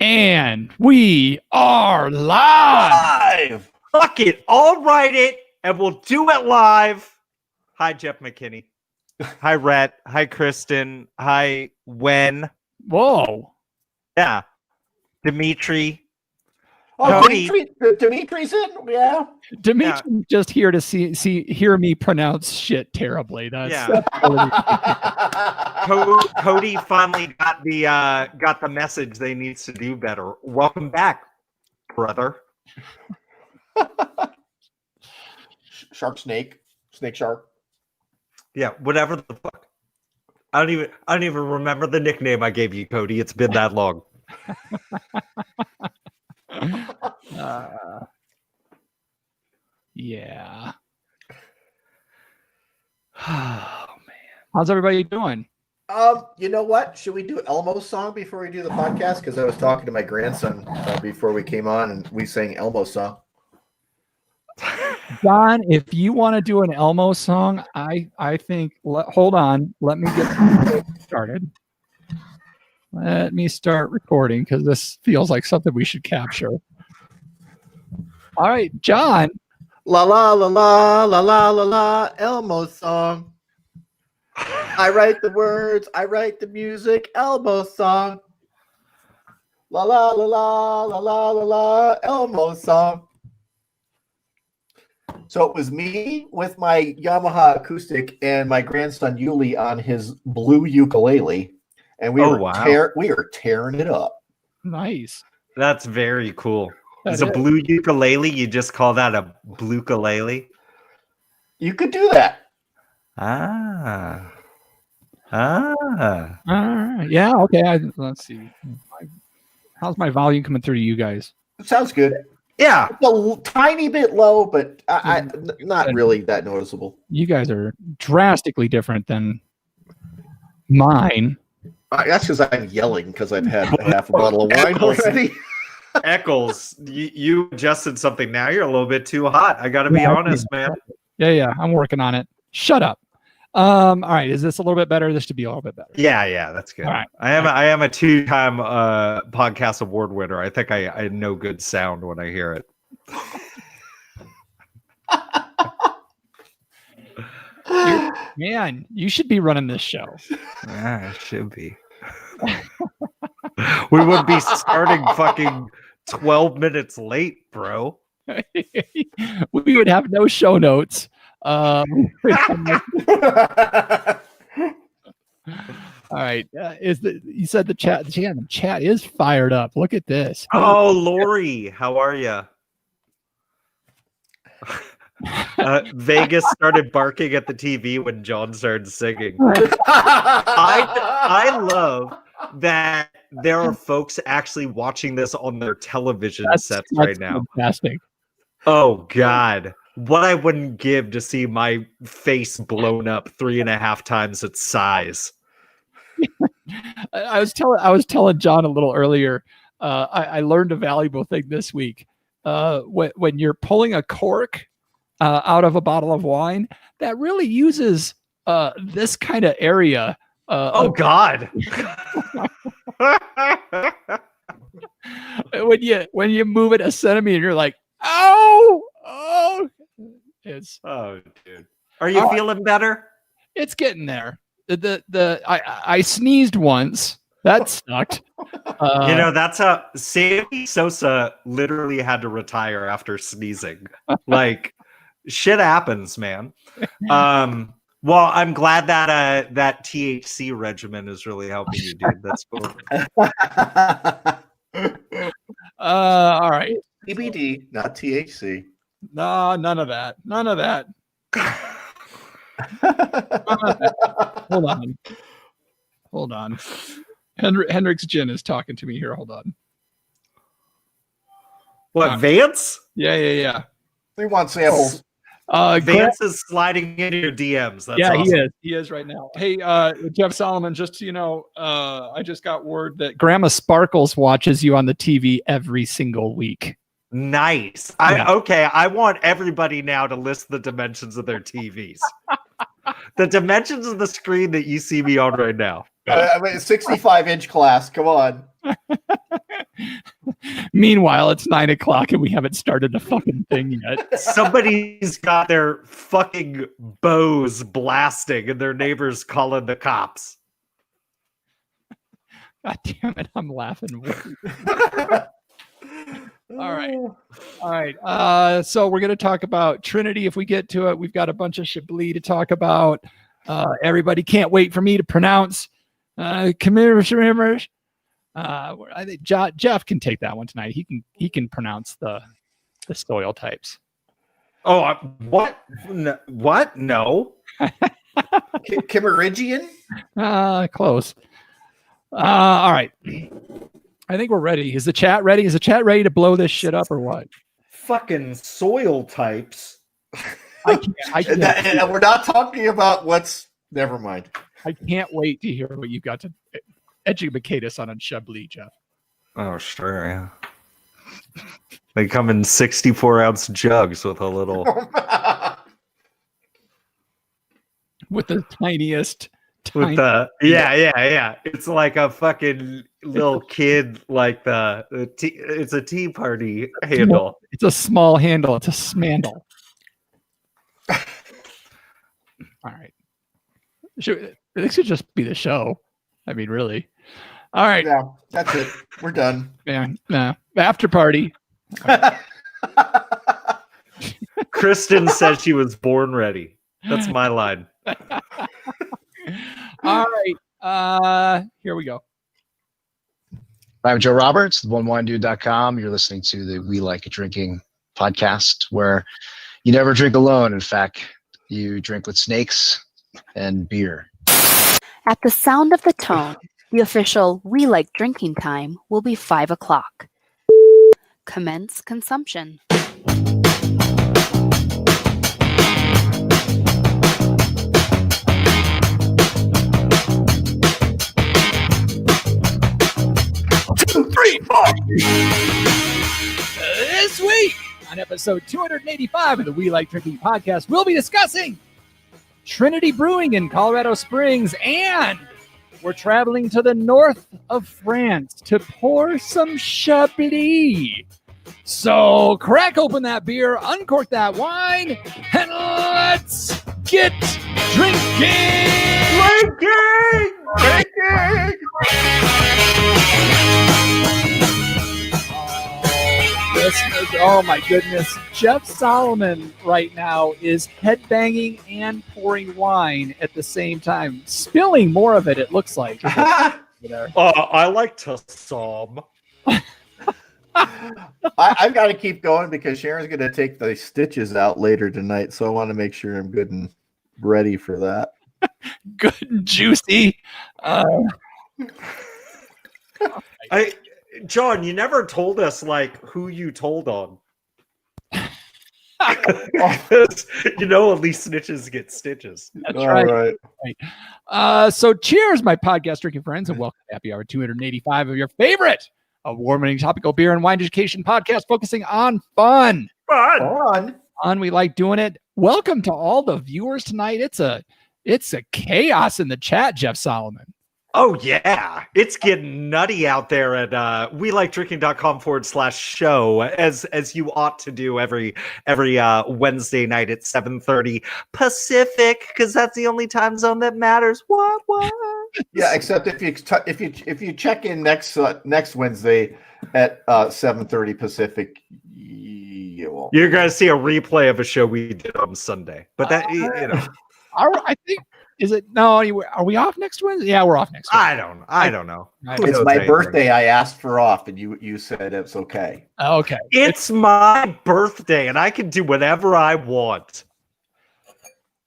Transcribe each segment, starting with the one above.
And we are live. Fuck it. I'll write it and we'll do it live. Hi, Jeff McKinney. Hi, Rhett. Hi, Kristen. Hi, Wen. Whoa. Yeah. Dimitri. Oh, Dimitri's in? Yeah. Dimitri's just here to hear me pronounce shit terribly. That's Cody finally got the message they needs to do better. Welcome back, brother. Snake shark. Yeah, whatever the fuck. I don't even remember the nickname I gave you, Cody. It's been that long. Yeah. Oh man, how's everybody doing? You know what? Should we do Elmo's song before we do the podcast? Because I was talking to my grandson before we came on, and we sang Elmo's song. John, if you want to do an Elmo song, I think. Hold on, let me get started. Let me start recording because this feels like something we should capture. All right, John. La la la la la la la la Elmo's song. I write the words, I write the music, Elmo's song. La la la la la la la la Elmo's song. So it was me with my Yamaha acoustic and my grandson Yuli on his blue ukulele, and we were tearing it up. Nice. That's very cool. It's a blue ukulele. You just call that a blue-kalele? You could do that. Yeah. Okay. Let's see. How's my volume coming through to you guys? It sounds good. Yeah, it's a tiny bit low, but not really that noticeable. You guys are drastically different than mine. That's because I'm yelling because I've had half a bottle of wine already. Eccles, you adjusted something. Now you're a little bit too hot. I got to be honest, man. Yeah. I'm working on it. Shut up. All right. Is this a little bit better? This should be a little bit better. Yeah. That's good. All right. I am a 2-time podcast award winner. I think I know good sound when I hear it. Man, you should be running this show. Yeah, it should be. We would be starting fucking 12 minutes late, bro. We would have no show notes. All right. You said the chat is fired up. Look at this. Oh, Lori, how are you? Vegas started barking at the TV when John started singing. I love that there are folks actually watching this on their television sets right now. Fantastic. Oh God, what I wouldn't give to see my face blown up 3.5 times its size. I was telling John a little earlier. I learned a valuable thing this week. When you're pulling a cork out of a bottle of wine, that really uses this kind of area. God. when you move it a centimeter, you're like, oh, it's. Oh, dude, are you feeling better? It's getting there. I sneezed once. That sucked. That's how Sammy Sosa literally had to retire after sneezing. Like, shit happens, man. Well, I'm glad that that THC regimen is really helping you, dude. That's cool. All right. CBD, not THC. No, none of that. Hold on. Hendrick's Gin is talking to me here. Hold on. What, Vance? Yeah. We want samples. Vance is sliding into your DMs. That's awesome. He is right now. Hey, Jeff Solomon, just so you know, I just got word that Grandma Sparkles watches you on the TV every single week. Nice. I want everybody now to list the dimensions of their TVs. The dimensions of the screen that you see me on right now. 65-inch class. Come on. Meanwhile, it's 9:00 and we haven't started the fucking thing yet. Somebody's got their fucking bows blasting and their neighbors calling the cops. God damn it, I'm laughing. All right. So we're going to talk about Trinity if we get to it. We've got a bunch of Chablis to talk about. Everybody can't wait for me to pronounce commemorations. I think Jeff can take that one tonight. He can pronounce the soil types. Oh, what? What? No. Kimmeridgian? Close. All right. I think we're ready. Is the chat ready? Is the chat ready to blow this shit up or what? Fucking soil types. I can't. And we're not talking about what's. Never mind. I can't wait to hear what you've got to educate us on Chablis, Jeff. Oh, sure, yeah. They come in 64-ounce jugs with a little... with the tiniest... With the... Yeah. It's like a fucking little kid, like it's a tea party handle. It's a small handle. It's a smandle. All right. This should just be the show. I mean, really. All right. Yeah, that's it. We're done. Yeah. No. After party. Kristen said she was born ready. That's my line. All right. Here we go. I'm Joe Roberts, theonewinedude.com. You're listening to the We Like Drinking podcast, where you never drink alone. In fact, you drink with snakes and beer. At the sound of the tone, the official We Like Drinking time will be 5:00. Commence consumption. This week on episode 285 of the We Like Drinking podcast, we'll be discussing Trinity Brewing in Colorado Springs, and we're traveling to the north of France to pour some Chablis. So crack open that beer, uncork that wine, and let's get drinking! Oh my goodness. Jeff Solomon right now is headbanging and pouring wine at the same time. Spilling more of it, it looks like. I like to sob. I've got to keep going because Sharon's going to take the stitches out later tonight. So I want to make sure I'm good and ready for that. Good and juicy. John, you never told us who you told on. At least snitches get stitches. That's All right. right. So cheers, my podcast drinking friends, and welcome to Happy Hour 285 of your favorite award-winning topical beer and wine education podcast focusing on fun. Fun. We like doing it. Welcome to all the viewers tonight. It's a chaos in the chat, Jeff Solomon. Oh, yeah. It's getting nutty out there at welikedrinking.com/show, as you ought to do every Wednesday night at 7:30 Pacific, because that's the only time zone that matters. What? Yeah, except if you check in next Wednesday at 7:30 Pacific, you won't. You're going to see a replay of a show we did on Sunday. But that, I think... Is it? No, are we off next Wednesday? Yeah, we're off next Wednesday. I don't know. It's my birthday. I asked for off, and you said it's okay. Okay. It's my birthday, and I can do whatever I want.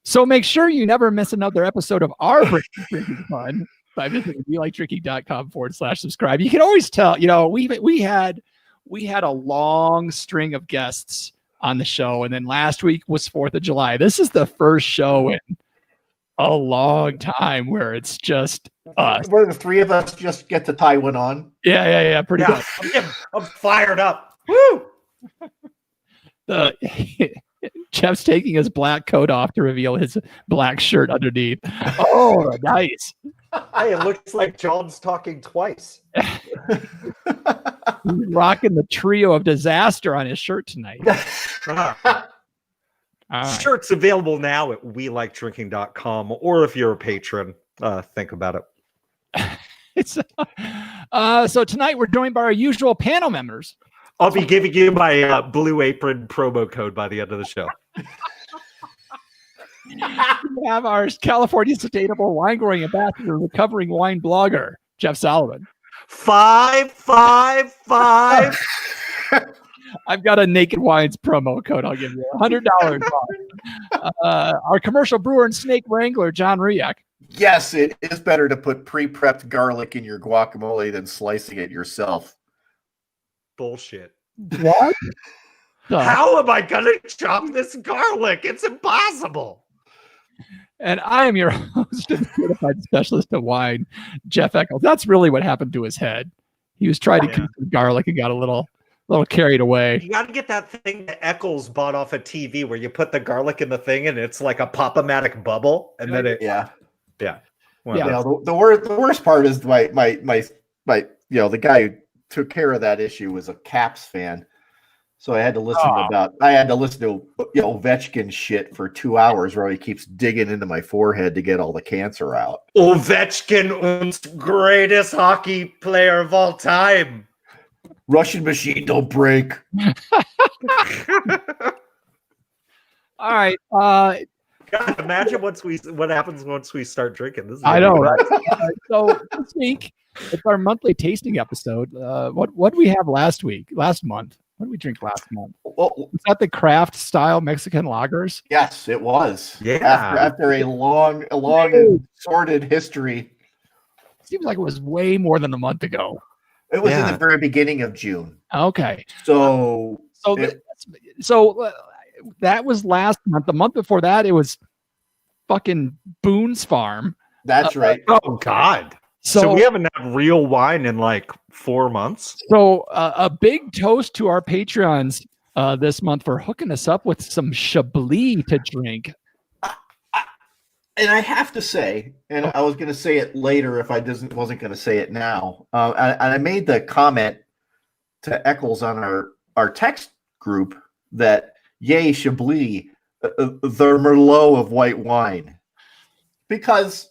So make sure you never miss another episode of our Drinking Fun by visiting welikedrinking.com/subscribe. You can always tell, we had a long string of guests on the show, and then last week was 4th of July. This is the first show in a long time where it's just us. Where the three of us just get to tie one on. Yeah, pretty good. I'm fired up. Woo! Jeff's taking his black coat off to reveal his black shirt underneath. Oh, nice. Hey, it looks like John's talking twice. He's rocking the trio of disaster on his shirt tonight. All right. Shirts available now at welikedrinking.com, or if you're a patron, think about it. It's so tonight we're joined by our usual panel members. I'll be giving you my Blue Apron promo code by the end of the show. We have our California Sustainable Wine Growing Ambassador, recovering wine blogger, Jeff Solomon. 555. I've got a Naked Wines promo code. I'll give you $100 off. Our commercial brewer and snake wrangler, John Ruyak. Yes, it is better to put pre-prepped garlic in your guacamole than slicing it yourself. Bullshit. What? How am I going to chop this garlic? It's impossible. And I am your host and certified specialist of wine, Jeff Eccles. That's really what happened to his head. He was trying to cook the garlic and got a little carried away. You got to get that thing that Eccles bought off a TV where you put the garlic in the thing and it's like a pop-o-matic bubble, and then it Well, you know, the worst part is my the guy who took care of that issue was a Caps fan, so I had to listen to Ovechkin shit for 2 hours where he keeps digging into my forehead to get all the cancer out. Ovechkin, greatest hockey player of all time. Russian machine don't break. All right. God, imagine what happens once we start drinking. This is I know, right? So this week, it's our monthly tasting episode. What did we have last month? What did we drink last month? Well, Was that the craft style Mexican lagers? yes, it was. Yeah. After a long and sordid history. Seems like it was way more than a month ago. It was in the very beginning of June. Okay. So that was last month. The month before that, it was fucking Boone's Farm. that's right. Oh God. So we haven't had real wine in like 4 months. So a big toast to our Patreons this month for hooking us up with some Chablis to drink. And I have to say, and I was going to say it later if I wasn't going to say it now. And I made the comment to Eccles on our text group that, yay, Chablis, the Merlot of white wine. Because,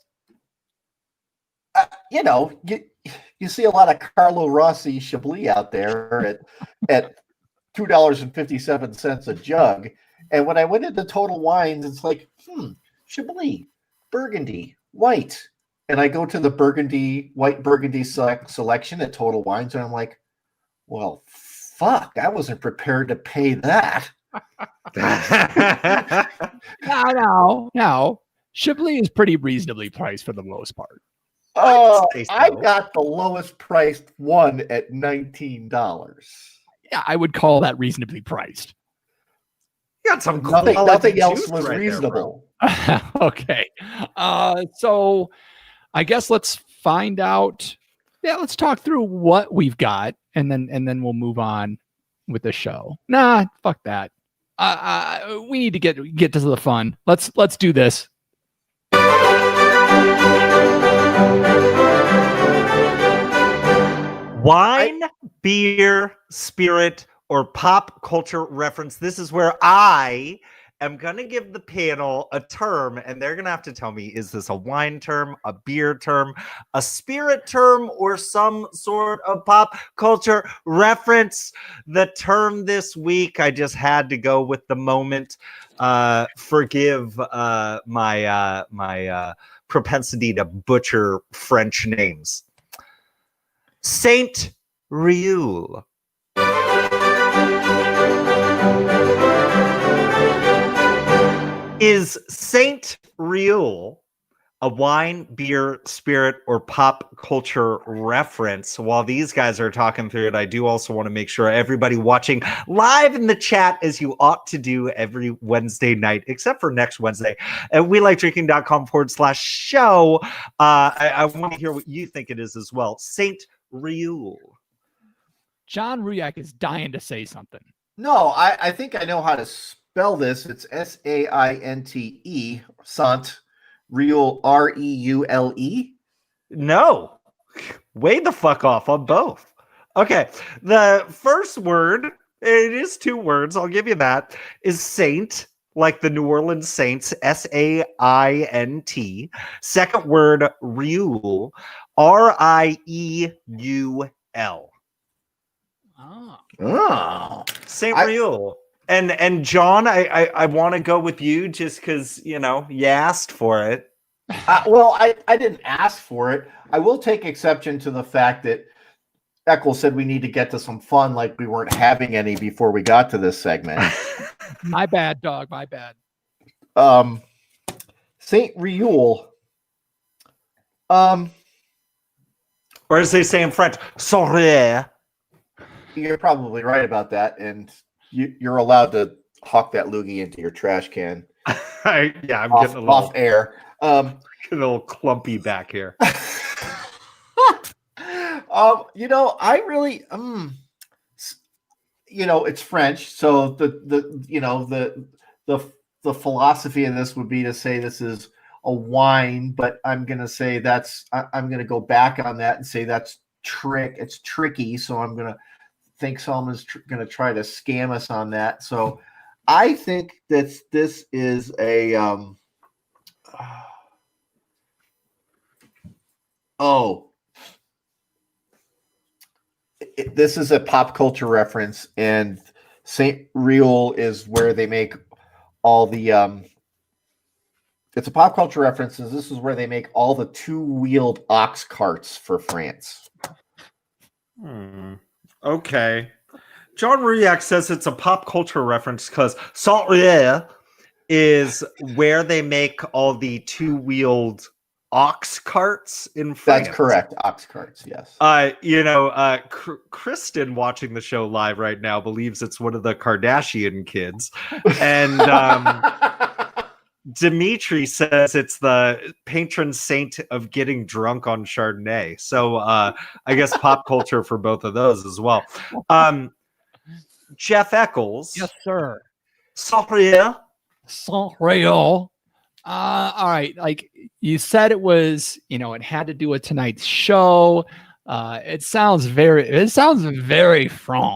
you see a lot of Carlo Rossi Chablis out there at $2.57 a jug. And when I went into Total Wines, it's like, Chablis, Burgundy, white. And I go to the white Burgundy selection at Total Wines, and I'm like, well, fuck, I wasn't prepared to pay that. No. Chablis is pretty reasonably priced for the most part. Oh, I got the lowest priced one at $19. Yeah, I would call that reasonably priced. You got some nothing else was reasonable. Okay. So I guess let's find out. Yeah, let's talk through what we've got, and then we'll move on with the show. Nah, fuck that. We need to get to the fun. Let's do this. Wine, beer, spirit, or pop culture reference. This is where I am going to give the panel a term, and they're going to have to tell me, is this a wine term, a beer term, a spirit term, or some sort of pop culture reference? The term this week, I just had to go with the moment. Forgive my propensity to butcher French names. Saint Riul. Is Saint Riul a wine, beer, spirit, or pop culture reference? While these guys are talking through it, I do also want to make sure everybody watching live in the chat, as you ought to do every Wednesday night, except for next Wednesday, at welikedrinking.com/show. I want to hear what you think it is as well. Saint Riul. John Ruyak is dying to say something. No, I think I know how to spell this. It's Sainte, Sant, Reule, Reule. No, way the fuck off on both. Okay. The first word, it is 2 words. I'll give you that. Is saint, like the New Orleans Saints, SAINT. Second word, Riul, RIEUL. Oh. Oh. Saint I- Riul. And John, I want to go with you just because you asked for it. Well, I didn't ask for it. I will take exception to the fact that Eckel said we need to get to some fun, like we weren't having any before we got to this segment. My bad, dog. My bad. Saint Riul. Or as they say in French, sorry. You're probably right about that, and you're allowed to hawk that loogie into your trash can. I'm getting a little off air. Getting a little clumpy back here. I really it's French, so the philosophy of this would be to say this is a wine, but I'm gonna say I'm gonna go back on that and say that's it's tricky, so I'm gonna think someone's gonna try to scam us on that. So I think that this is a this is a pop culture reference, and Saint Riul is where they make all the it's a pop culture reference, and this is where they make all the 2-wheeled ox carts for France. Okay. John Ruriak says it's a pop culture reference because Saint-Rieur is where they make all the 2-wheeled ox carts in France. That's correct. Ox carts, yes. Kristen watching the show live right now believes it's one of the Kardashian kids. And Dimitri says it's the patron saint of getting drunk on Chardonnay. So I guess pop culture for both of those as well. Jeff Eccles. Yes, sir. Saint-Rieur. Saint-Rieur. All right. Like you said, it was, it had to do with tonight's show. It sounds very French. It sounds very French.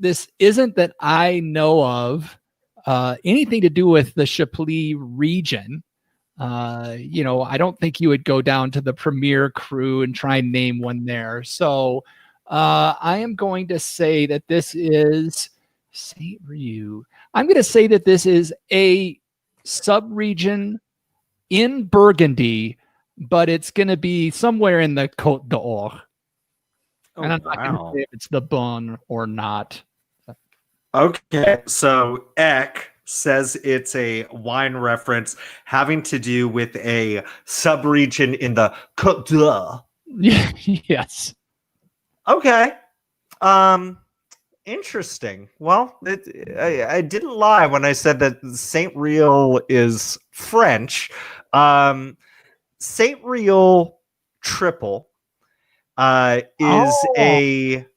This isn't that I know of anything to do with the Chablis region. I don't think you would go down to the Premier Crew and try and name one there. So I am going to say that this is Saint Rieu. I'm going to say that this is a sub-region in Burgundy, but it's going to be somewhere in the Côte d'Or. And I'm not going to say if it's the Bon or not. Okay, so Eck says it's a wine reference having to do with a sub-region in the Côte d'Or. Yes. Okay. Interesting. Well, I didn't lie when I said that Saint Riul is French. Saint Riul triple is a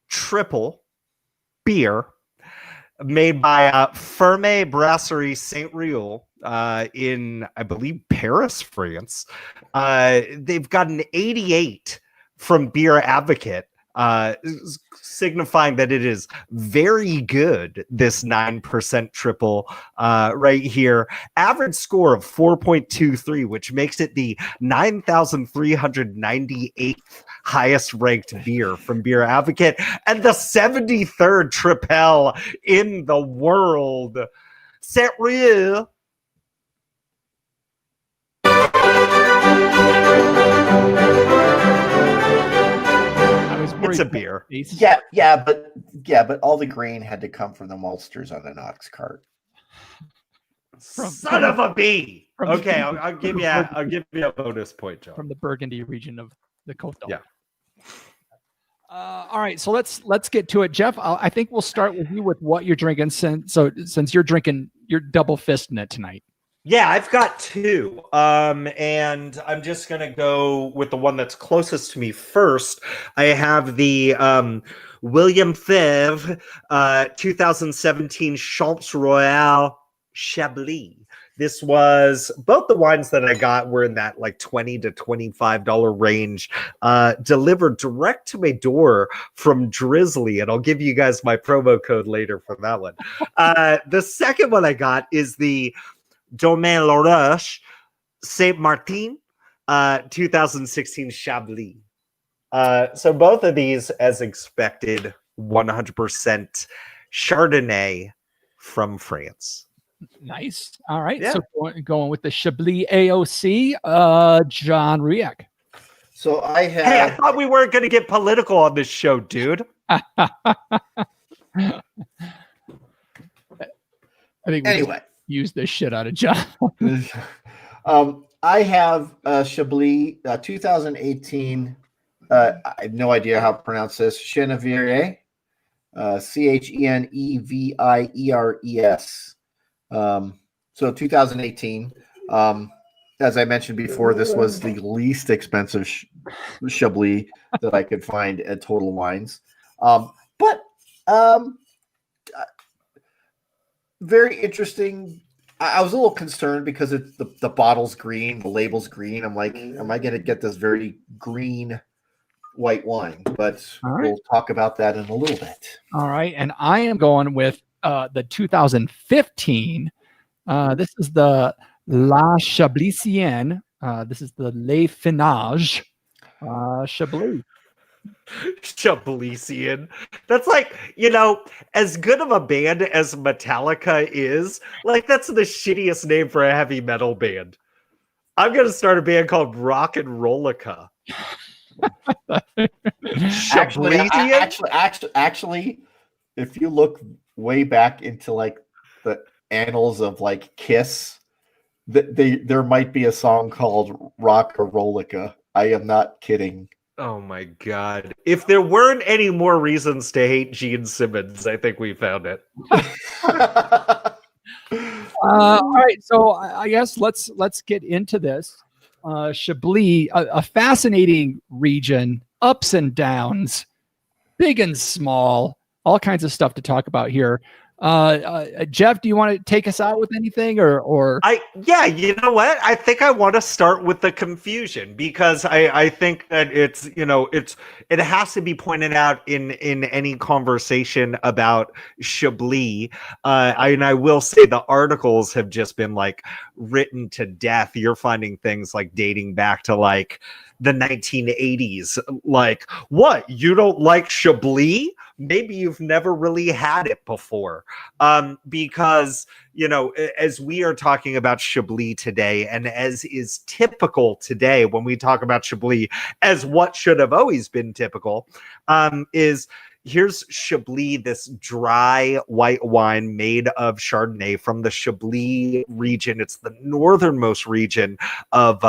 triple beer made by Ferme Brasserie Saint Riul in, I believe, Paris, France. They've got an 88 from Beer Advocate, signifying that it is very good, this 9% triple right here. Average score of 4.23, which makes it the 9,398th highest ranked beer from Beer Advocate and the 73rd triple in the world. Saint-Rieu. It's a beer. Yeah, but all the grain had to come from the maltsters on an ox cart. Son of a bee. Okay, I'll give you a bonus point, Joe. From the Burgundy region of the Côte d'Or. Yeah. All right, so let's get to it, Jeff. I think we'll start with you with what you're drinking, since you're drinking, you're double fisting it tonight. Yeah, I've got 2, and I'm just gonna go with the one that's closest to me first. I have the William Fevre 2017 Champs Royal Chablis. This was both the wines that I got were in that like $20 to $25 range, delivered direct to my door from Drizzly. And I'll give you guys my promo code later for that one. The second one I got is the Domaine Laroche Saint Martin 2016 Chablis. So both of these, as expected, 100% Chardonnay from France. Nice. All right. Yeah. So going with the Chablis AOC, John Riek. So I have. Hey, I thought we weren't going to get political on this show, dude. I think we Anyway. use the shit out of John. I have Chablis 2018. I have no idea how to pronounce this. Chenevières, Chenevières. So 2018. As I mentioned before, this was the least expensive Chablis that I could find at Total Wines. But very interesting. I was a little concerned because it's the bottle's green, the label's green. I'm like, am I going to get this very green white wine? But we'll talk about that in a little bit. All right. And I am going with the 2015. This is the La Chablisienne. This is the Les Finages Chablis. Chablisian. That's like, as good of a band as Metallica is, like that's the shittiest name for a heavy metal band. I'm going to start a band called Rock and Rollica. Actually, if you look way back into like the annals of like Kiss, there might be a song called Rock or Rollica. I am not kidding. Oh my God. If there weren't any more reasons to hate Gene Simmons, I think we found it. All right. So I guess let's get into this. Chablis, a fascinating region, ups and downs, big and small, all kinds of stuff to talk about here. Jeff, do you want to take us out with anything or yeah, you know what? I think I want to start with the confusion because I think that it has to be pointed out in any conversation about Chablis. And I will say the articles have just been like written to death. You're finding things like dating back to like the 1980s. Like, what? You don't like Chablis? Maybe you've never really had it before. Because, as we are talking about Chablis today, and as is typical today when we talk about Chablis, as what should have always been typical, is here's Chablis, this dry white wine made of Chardonnay from the Chablis region. It's the northernmost region of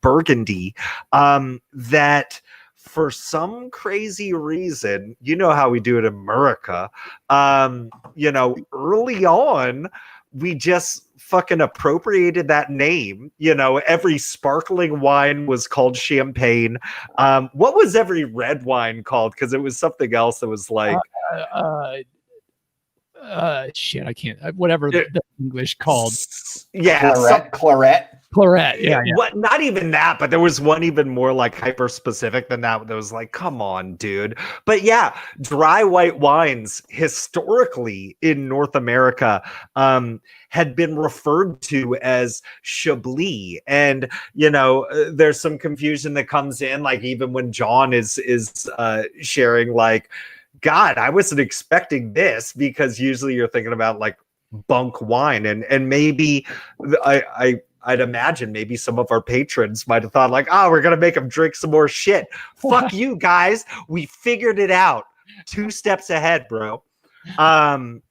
Burgundy, that for some crazy reason, you know how we do it in America, early on, we just fucking appropriated that name. Every sparkling wine was called champagne. What was every red wine called? Because it was something else that was like shit, I can't. Whatever the English called. Yeah, claret. Claret. Yeah. What? Not even that, but there was one even more like hyper specific than that. That was like, come on, dude. But yeah, dry white wines historically in North America had been referred to as Chablis, and there's some confusion that comes in, like even when John is sharing, like, God, I wasn't expecting this, because usually you're thinking about like bunk wine, and maybe I'd imagine maybe some of our patrons might have thought like, we're going to make them drink some more shit. Fuck you guys. We figured it out 2 steps ahead, bro. And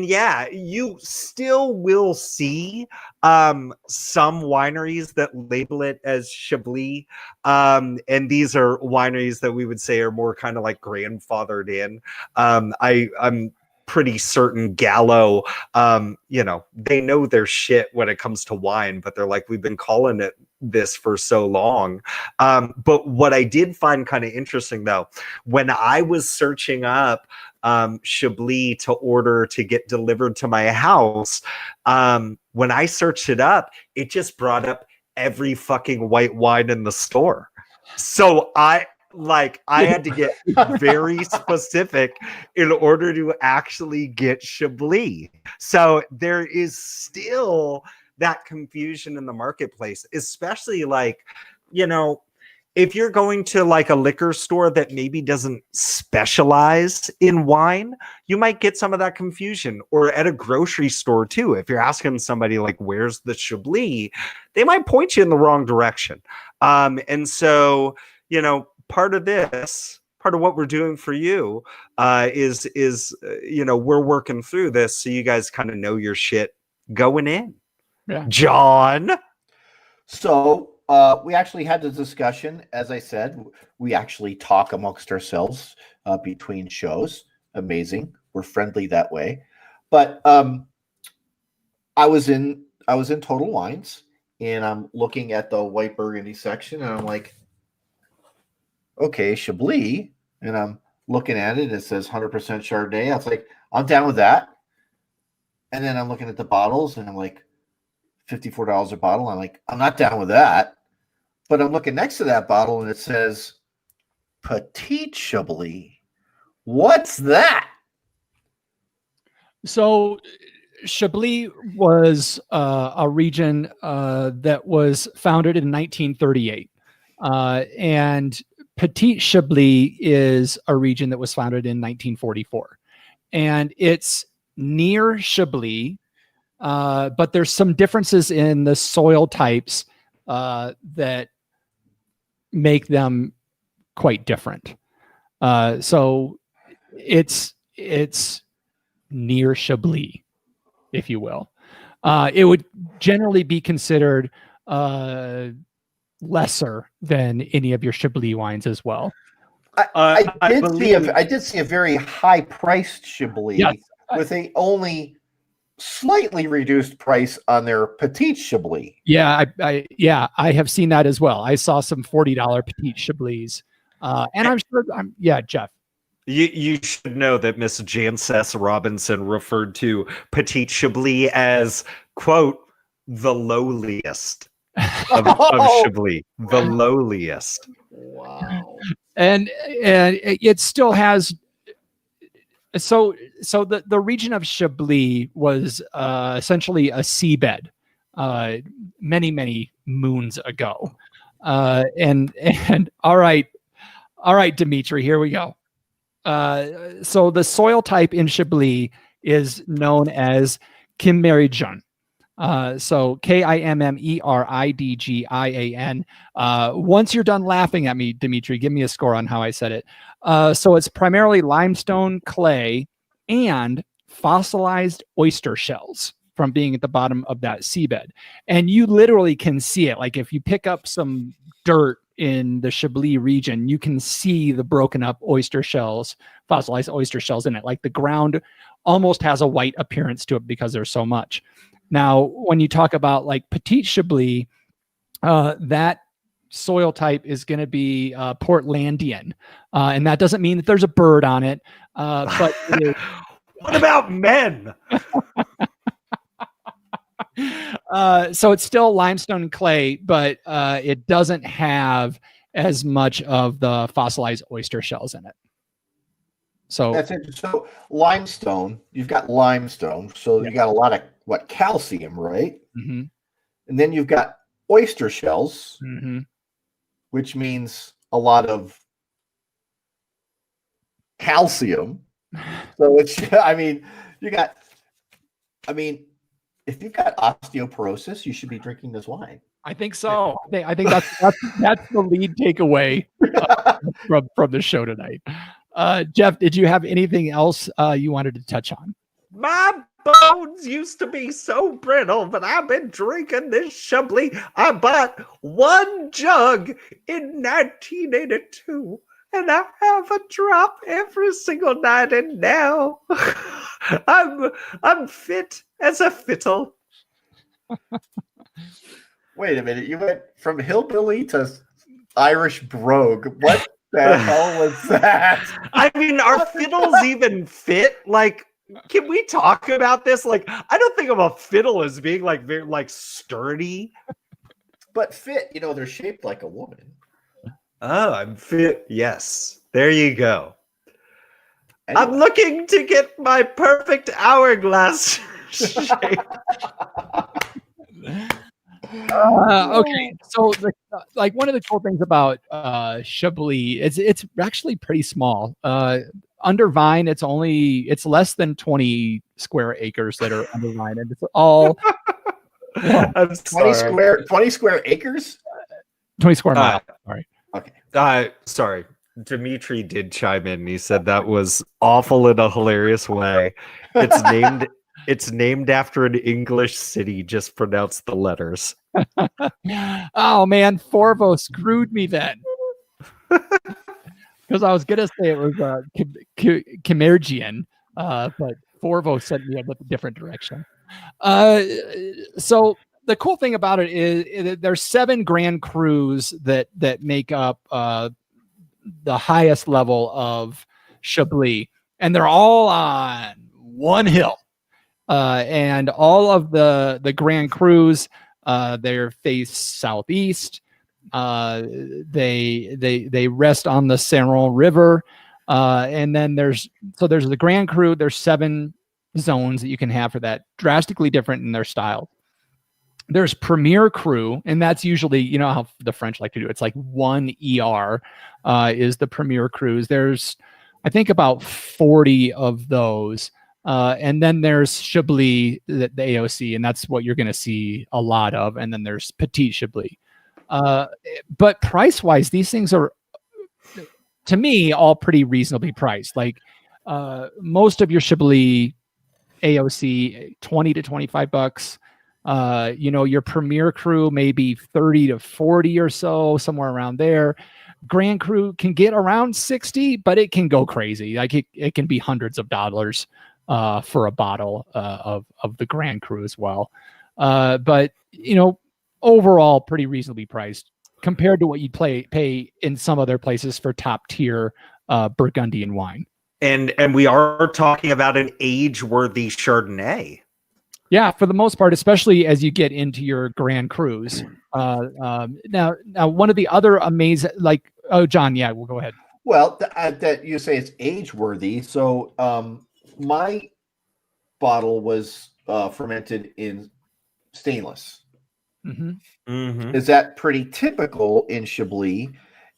yeah, you still will see some wineries that label it as Chablis. And these are wineries that we would say are more kind of like grandfathered in. I'm pretty certain Gallo, they know their shit when it comes to wine, but they're like, we've been calling it this for so long. But what I did find kind of interesting, though, when I was searching up Chablis to order to get delivered to my house, when I searched it up, it just brought up every fucking white wine in the store. So I had to get very specific in order to actually get Chablis. So there is still that confusion in the marketplace, especially if you're going to like a liquor store that maybe doesn't specialize in wine, you might get some of that confusion. Or at a grocery store too, if you're asking somebody like, where's the Chablis, they might point you in the wrong direction. And so, part of what we're doing for you is we're working through this so you guys kind of know your shit going in. Yeah. John. So we actually had this discussion. As I said, we actually talk amongst ourselves between shows. Amazing. We're friendly that way. But I was in Total Wines, and I'm looking at the white burgundy section, and I'm like, okay, Chablis. And I'm looking at it. It says 100% Chardonnay. I was like, I'm down with that. And then I'm looking at the bottles, and I'm like, $54 a bottle. I'm like, I'm not down with that. But I'm looking next to that bottle, and it says Petite Chablis. What's that? So Chablis was a region that was founded in 1938. And Petite Chablis is a region that was founded in 1944. And it's near Chablis, but there's some differences in the soil types that make them quite different. So it's near Chablis, if you will. It would generally be considered lesser than any of your Chablis wines as well. I did see a very high-priced Chablis with a only slightly reduced price on their Petite Chablis. Yeah, I have seen that as well. I saw some $40 Petite Chablis, and I'm sure. Jeff. You should know that Miss Jances Robinson referred to Petite Chablis as, quote, the lowliest of Chablis, the lowliest. Wow. And it still has. So the region of Chablis was essentially a seabed many moons ago. And all right, Dimitri, here we go. So the soil type in Chablis is known as Kimmeridgian. So Kimmeridgian. Once you're done laughing at me, Dimitri, give me a score on how I said it. So it's primarily limestone, clay, and fossilized oyster shells from being at the bottom of that seabed. And you literally can see it. Like if you pick up some dirt in the Chablis region, you can see the broken up oyster shells, fossilized oyster shells in it. Like the ground almost has a white appearance to it because there's so much. Now, when you talk about like Petite Chablis, that soil type is going to be Portlandian. And that doesn't mean that there's a bird on it. But it is. What about men? So it's still limestone and clay, but it doesn't have as much of the fossilized oyster shells in it. So that's interesting. So limestone, you've got limestone, so you got a lot of calcium, right? Mm-hmm. And then you've got oyster shells, mm-hmm. which means a lot of calcium. So it's, if you've got osteoporosis, you should be drinking this wine. I think so. I think that's the lead takeaway from the show tonight. Jeff, did you have anything else you wanted to touch on? My bones used to be so brittle, but I've been drinking this Chablis. I bought one jug in 1982, and I have a drop every single night, and now I'm fit as a fiddle. Wait a minute. You went from hillbilly to Irish brogue. What the hell was that? I mean, are fiddles even fit? Like, can we talk about this? Like, I don't think of a fiddle as being like very like sturdy. But fit, they're shaped like a woman. Oh, I'm fit. Yes. There you go. Anyway. I'm looking to get my perfect hourglass shape. Okay, so like one of the cool things about Chablis is it's actually pretty small. Under vine, it's less than 20 square acres that are under vine, and it's all I'm 20 square acres? 20 square miles. Sorry. Okay. Sorry. Dimitri did chime in. He said that was awful in a hilarious way. It's named after an English city. Just pronounce the letters. Oh man, Forvo screwed me then. Because I was gonna say it was Kimergian, but Forvo sent me a different direction. So the cool thing about it is there's 7 Grand Crus that make up the highest level of Chablis, and they're all on one hill. And all of the Grand Crus, they're face southeast. They rest on the Saron River, and then there's the Grand Cru. There's 7 zones that you can have for that, drastically different in their style. There's Premier Cru, and that's usually, how the French like to do it. It's like 1 ER is the Premier Crus. There's, I think, about 40 of those. And then there's Chablis, the AOC, and that's what you're going to see a lot of. And then there's Petit Chablis. But price-wise, these things are, to me, all pretty reasonably priced. Like most of your Chablis AOC, $20 to $25. Your Premier Cru maybe 30 to 40 or so, somewhere around there. Grand Cru can get around 60, but it can go crazy. Like it can be hundreds of dollars for a bottle of the Grand Cru as well. But overall pretty reasonably priced compared to what you'd pay in some other places for top tier Burgundian wine. And we are talking about an age-worthy Chardonnay. Yeah, for the most part, especially as you get into your Grand Crus. Now, one of the other amazing, John, yeah, we'll go ahead. Well, that you say it's age-worthy. So my bottle was fermented in stainless. Mm-hmm. Mm-hmm. Is that pretty typical in Chablis?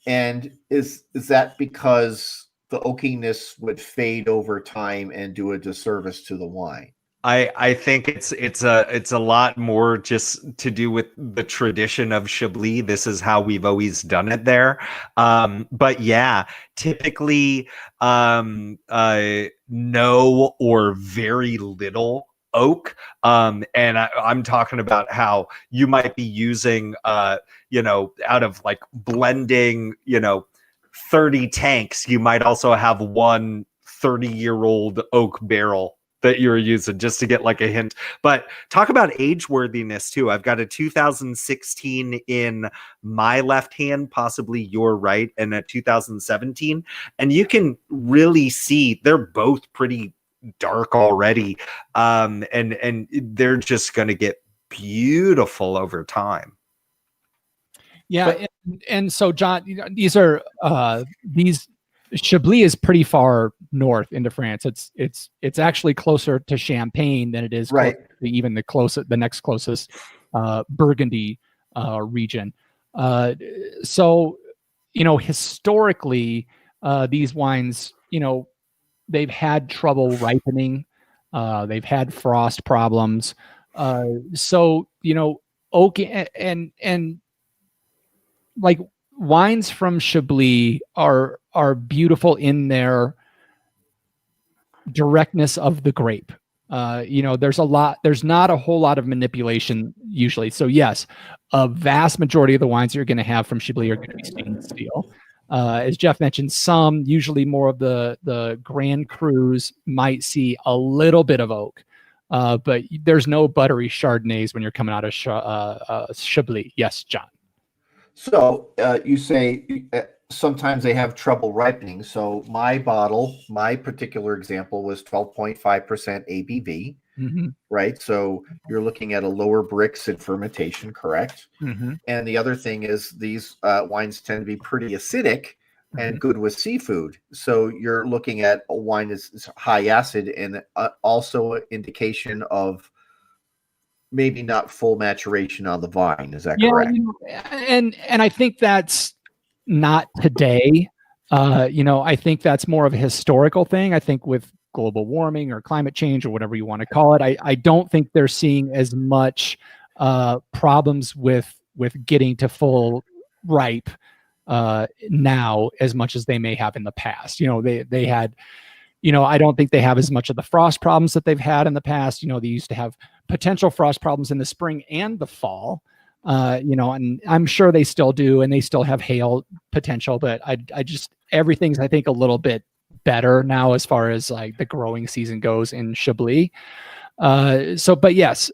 And is that because the oakiness would fade over time and do a disservice to the wine? I think it's a lot more just to do with the tradition of Chablis. This is how we've always done it there. But yeah, typically no or very little oak. And I'm talking about how you might be using out of like blending 30 tanks, you might also have one 30-year-old oak barrel that you're using, just to get like a hint. But talk about age worthiness too. I've got a 2016 in my left hand, possibly your right, and a 2017, and you can really see they're both pretty dark already, and they're just going to get beautiful over time. Yeah, and so John, these are these Chablis is pretty far north into France. It's actually closer to Champagne than it is right to even the next closest Burgundy region. So historically, these wines, they've had trouble ripening. They've had frost problems. So oak and like wines from Chablis are beautiful in their directness of the grape. There's not a whole lot of manipulation usually. So yes, a vast majority of the wines you're going to have from Chablis are going to be stainless steel. As Jeff mentioned, some, usually more of the Grand Crus, might see a little bit of oak. But there's no buttery Chardonnays when you're coming out of Chablis. Yes, John. So you say sometimes they have trouble ripening. So my particular example was 12.5% ABV, right? So you're looking at a lower Brix in fermentation, correct? And the other thing is these wines tend to be pretty acidic and good with seafood. So you're looking at a wine that's high acid and also an indication of maybe not full maturation on the vine. Is that correct? And I think that's not today. I think that's more of a historical thing. I think with global warming or climate change or whatever you want to call it, I don't think they're seeing as much problems with getting to full ripe now as much as they may have in the past. They had, I don't think they have as much of the frost problems that they've had in the past. They used to have potential frost problems in the spring and the fall, and I'm sure they still do, and they still have hail potential, but I just, everything's, I think, a little bit better now as far as like the growing season goes in Chablis. But yes,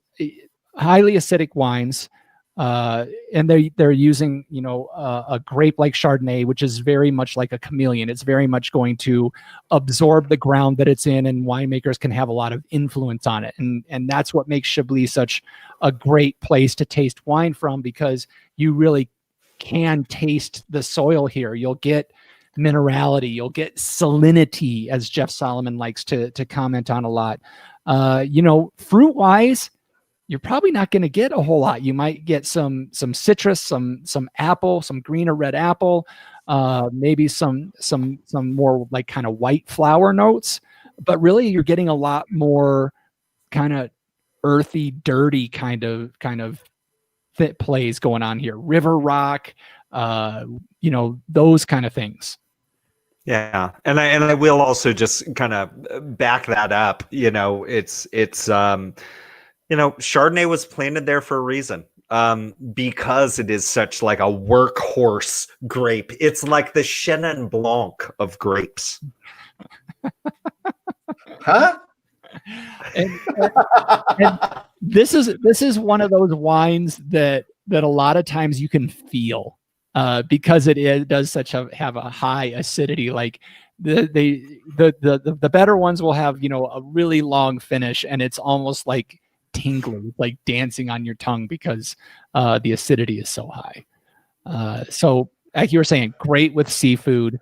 highly acidic wines. And they're using, a grape like Chardonnay, which is very much like a chameleon. It's very much going to absorb the ground that it's in, and winemakers can have a lot of influence on it. And that's what makes Chablis such a great place to taste wine from, because you really can taste the soil here. You'll get minerality, you'll get salinity, as Jeff Solomon likes to comment on a lot. Fruit wise, you're probably not going to get a whole lot. You might get some citrus, some apple, some green or red apple, maybe some more like kind of white flower notes. But really, you're getting a lot more kind of earthy, dirty kind of fit plays going on here. River rock, those kind of things. Yeah, and I will also just kind of back that up. It's Chardonnay was planted there for a reason, because it is such like a workhorse grape. It's like the Chenin Blanc of grapes. Huh? And this is one of those wines that a lot of times you can feel, because it does have a high acidity. Like the better ones will have a really long finish, and it's almost like tingling, like dancing on your tongue, because the acidity is so high. So like you were saying, great with seafood.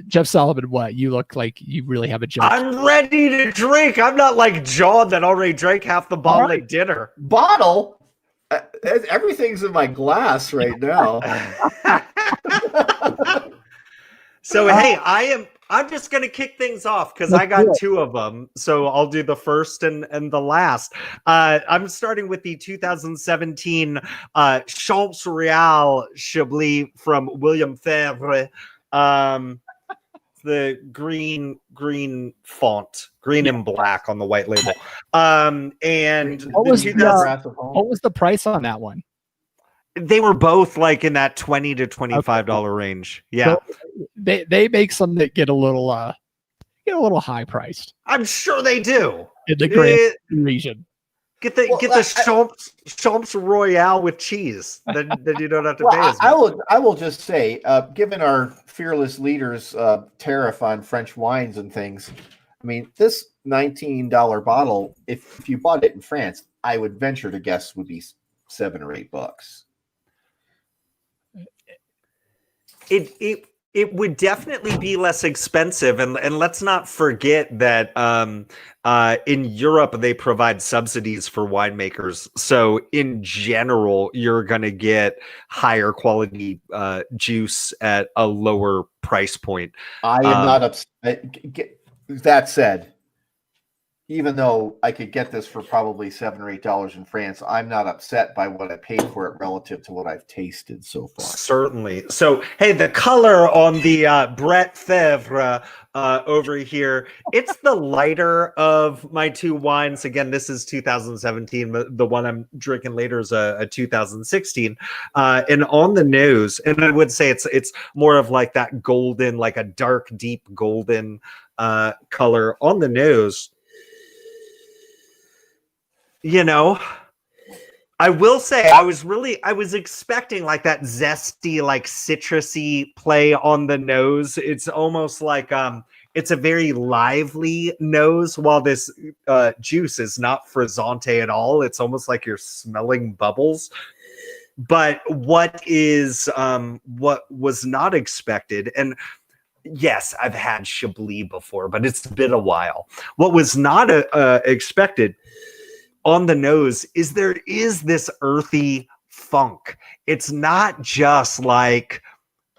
Jeff Solomon, what? You look like you really have a joke. I'm ready to drink. I'm not like John that already drank half the bottle at dinner. Bottle? Everything's in my glass right now. So hey, I'm just gonna kick things off because I got two of them. So I'll do the first and the last. I'm starting with the 2017 Champs Royal Chablis from William Fevre. The green font, green and black on the white label. And what was the price on that one? They were both like in that $20 to $25 range. Yeah, so they make some that get a little high priced. I'm sure they do in the Grand region. Get the Champs Royale with cheese. Then you don't have to pay as much. I will just say, given our fearless leader's tariff on French wines and things, I mean, this $19 bottle, if you bought it in France, I would venture to guess would be $7 or $8. It would definitely be less expensive, and let's not forget that in Europe they provide subsidies for winemakers. So in general, you're going to get higher quality juice at a lower price point. I am not upset. That said, even though I could get this for probably $7 or $8 in France, I'm not upset by what I paid for it relative to what I've tasted so far. Certainly. So, hey, the color on the Brett Fevre over here, it's the lighter of my two wines. Again, this is 2017. The one I'm drinking later is a 2016. And on the nose, and I would say it's more of like that golden, like a dark, deep golden color on the nose. you know, I will say I was expecting like that zesty, like citrusy play on the nose. It's almost like it's a very lively nose, while this juice is not frizzante at all. It's almost like you're smelling bubbles. But what was not expected, and yes, I've had Chablis before, but it's been a while. What was not expected on the nose is there is this earthy funk. It's not just like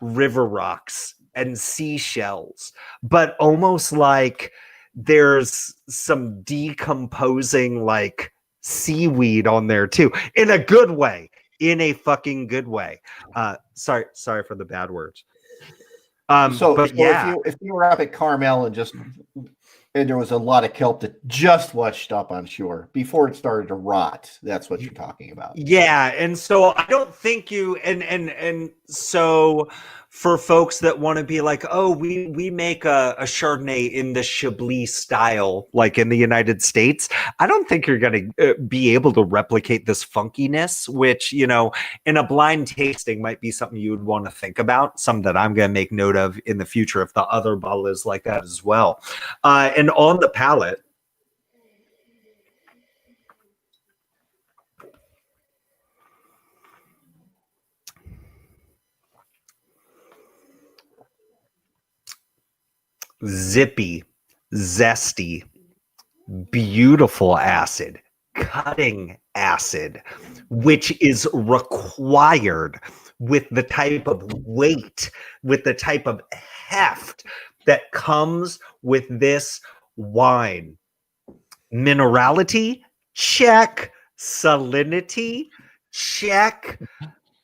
river rocks and seashells, but almost like there's some decomposing like seaweed on there too, in a good way, in a fucking good way. Sorry for the bad words. But yeah, if you were up at Carmel and there was a lot of kelp that just washed up on shore before it started to rot, that's what you're talking about. Yeah, and so I don't think you and so for folks that want to be like, oh, we make a Chardonnay in the Chablis style, like in the United States, I don't think you're going to be able to replicate this funkiness, which, you know, in a blind tasting might be something you would want to think about, some that I'm going to make note of in the future if the other bottle is like that as well. And on the palate, zippy, zesty, beautiful acid, cutting acid, which is required with the type of weight, with the type of heft that comes with this wine. Minerality, check. Salinity, check.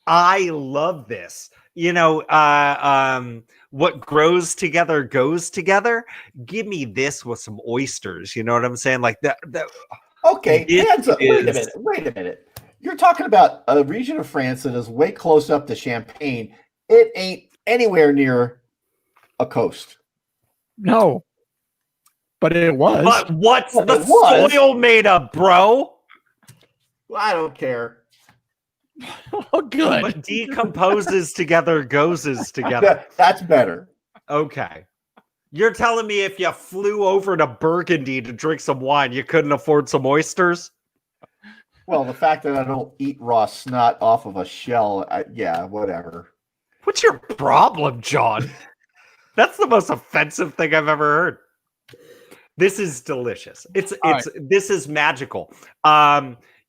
I love this. You know, what grows together goes together. Give me this with some oysters. You know what I'm saying? Like that. Okay, hands up. Wait a minute. You're talking about a region of France that is way close up to Champagne. It ain't anywhere near a coast. No, but it was. But what's the soil made of, bro? Well, I don't care. Oh, good. But decomposes together, goes together. That's better. Okay. You're telling me if you flew over to Burgundy to drink some wine, you couldn't afford some oysters? Well, the fact that I don't eat raw snot off of a shell, yeah, whatever. What's your problem, John? That's the most offensive thing I've ever heard. This is delicious. This is magical.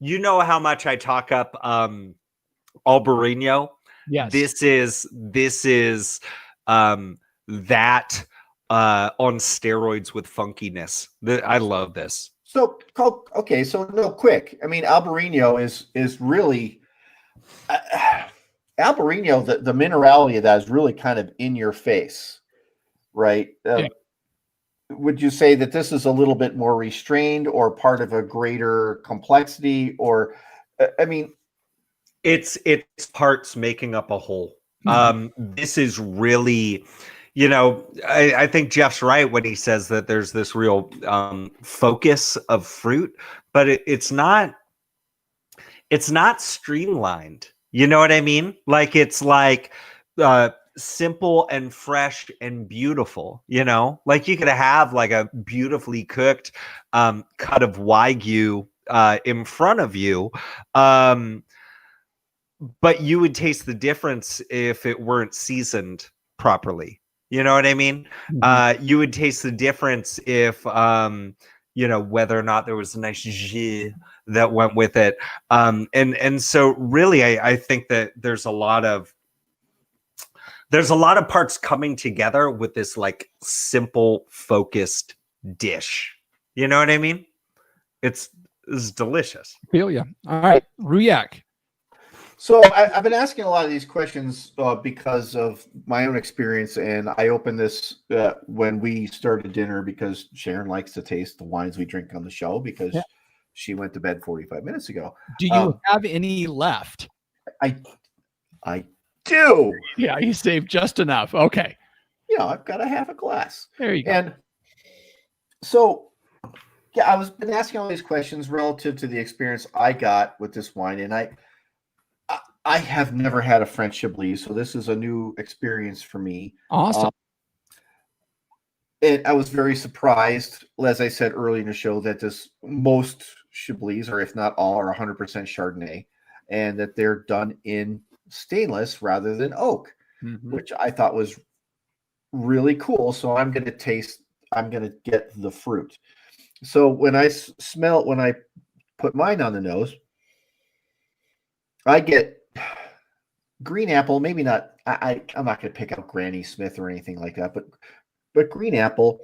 You know how much I talk up Albarino? Yes. This is that on steroids with funkiness. I love this. So okay, so no, quick. I mean, Albarino is really Albarino. The minerality of that is really kind of in your face, right? Yeah. Would you say that this is a little bit more restrained, or part of a greater complexity, or I mean, it's parts making up a whole. This is really, I think Jeff's right when he says that there's this real focus of fruit, but it's not streamlined. You know what I mean? Like it's like simple and fresh and beautiful. Like you could have like a beautifully cooked cut of Wagyu in front of you. But you would taste the difference if it weren't seasoned properly. You know what I mean? Mm-hmm. You would taste the difference if, whether or not there was a nice jus that went with it. And so really, I think that there's a lot of parts coming together with this like simple, focused dish. You know what I mean? It's delicious. Feel ya. All right, Ruyak. So I've been asking a lot of these questions because of my own experience, and I opened this when we started dinner because Sharon likes to taste the wines we drink on the show because she went to bed 45 minutes ago. Do you have any left? I do. Yeah, you saved just enough. Okay. I've got a half a glass. There you go. And so Yeah, I was been asking all these questions relative to the experience I got with this wine, and I have never had a French Chablis, so this is a new experience for me. Awesome. And I was very surprised, as I said earlier in the show, that most Chablis, or if not all, are 100% Chardonnay, and that they're done in stainless rather than oak, which I thought was really cool. So I'm going to get the fruit. So when I put mine on the nose, I get green apple. Maybe not. I'm not going to pick out Granny Smith or anything like that, but green apple,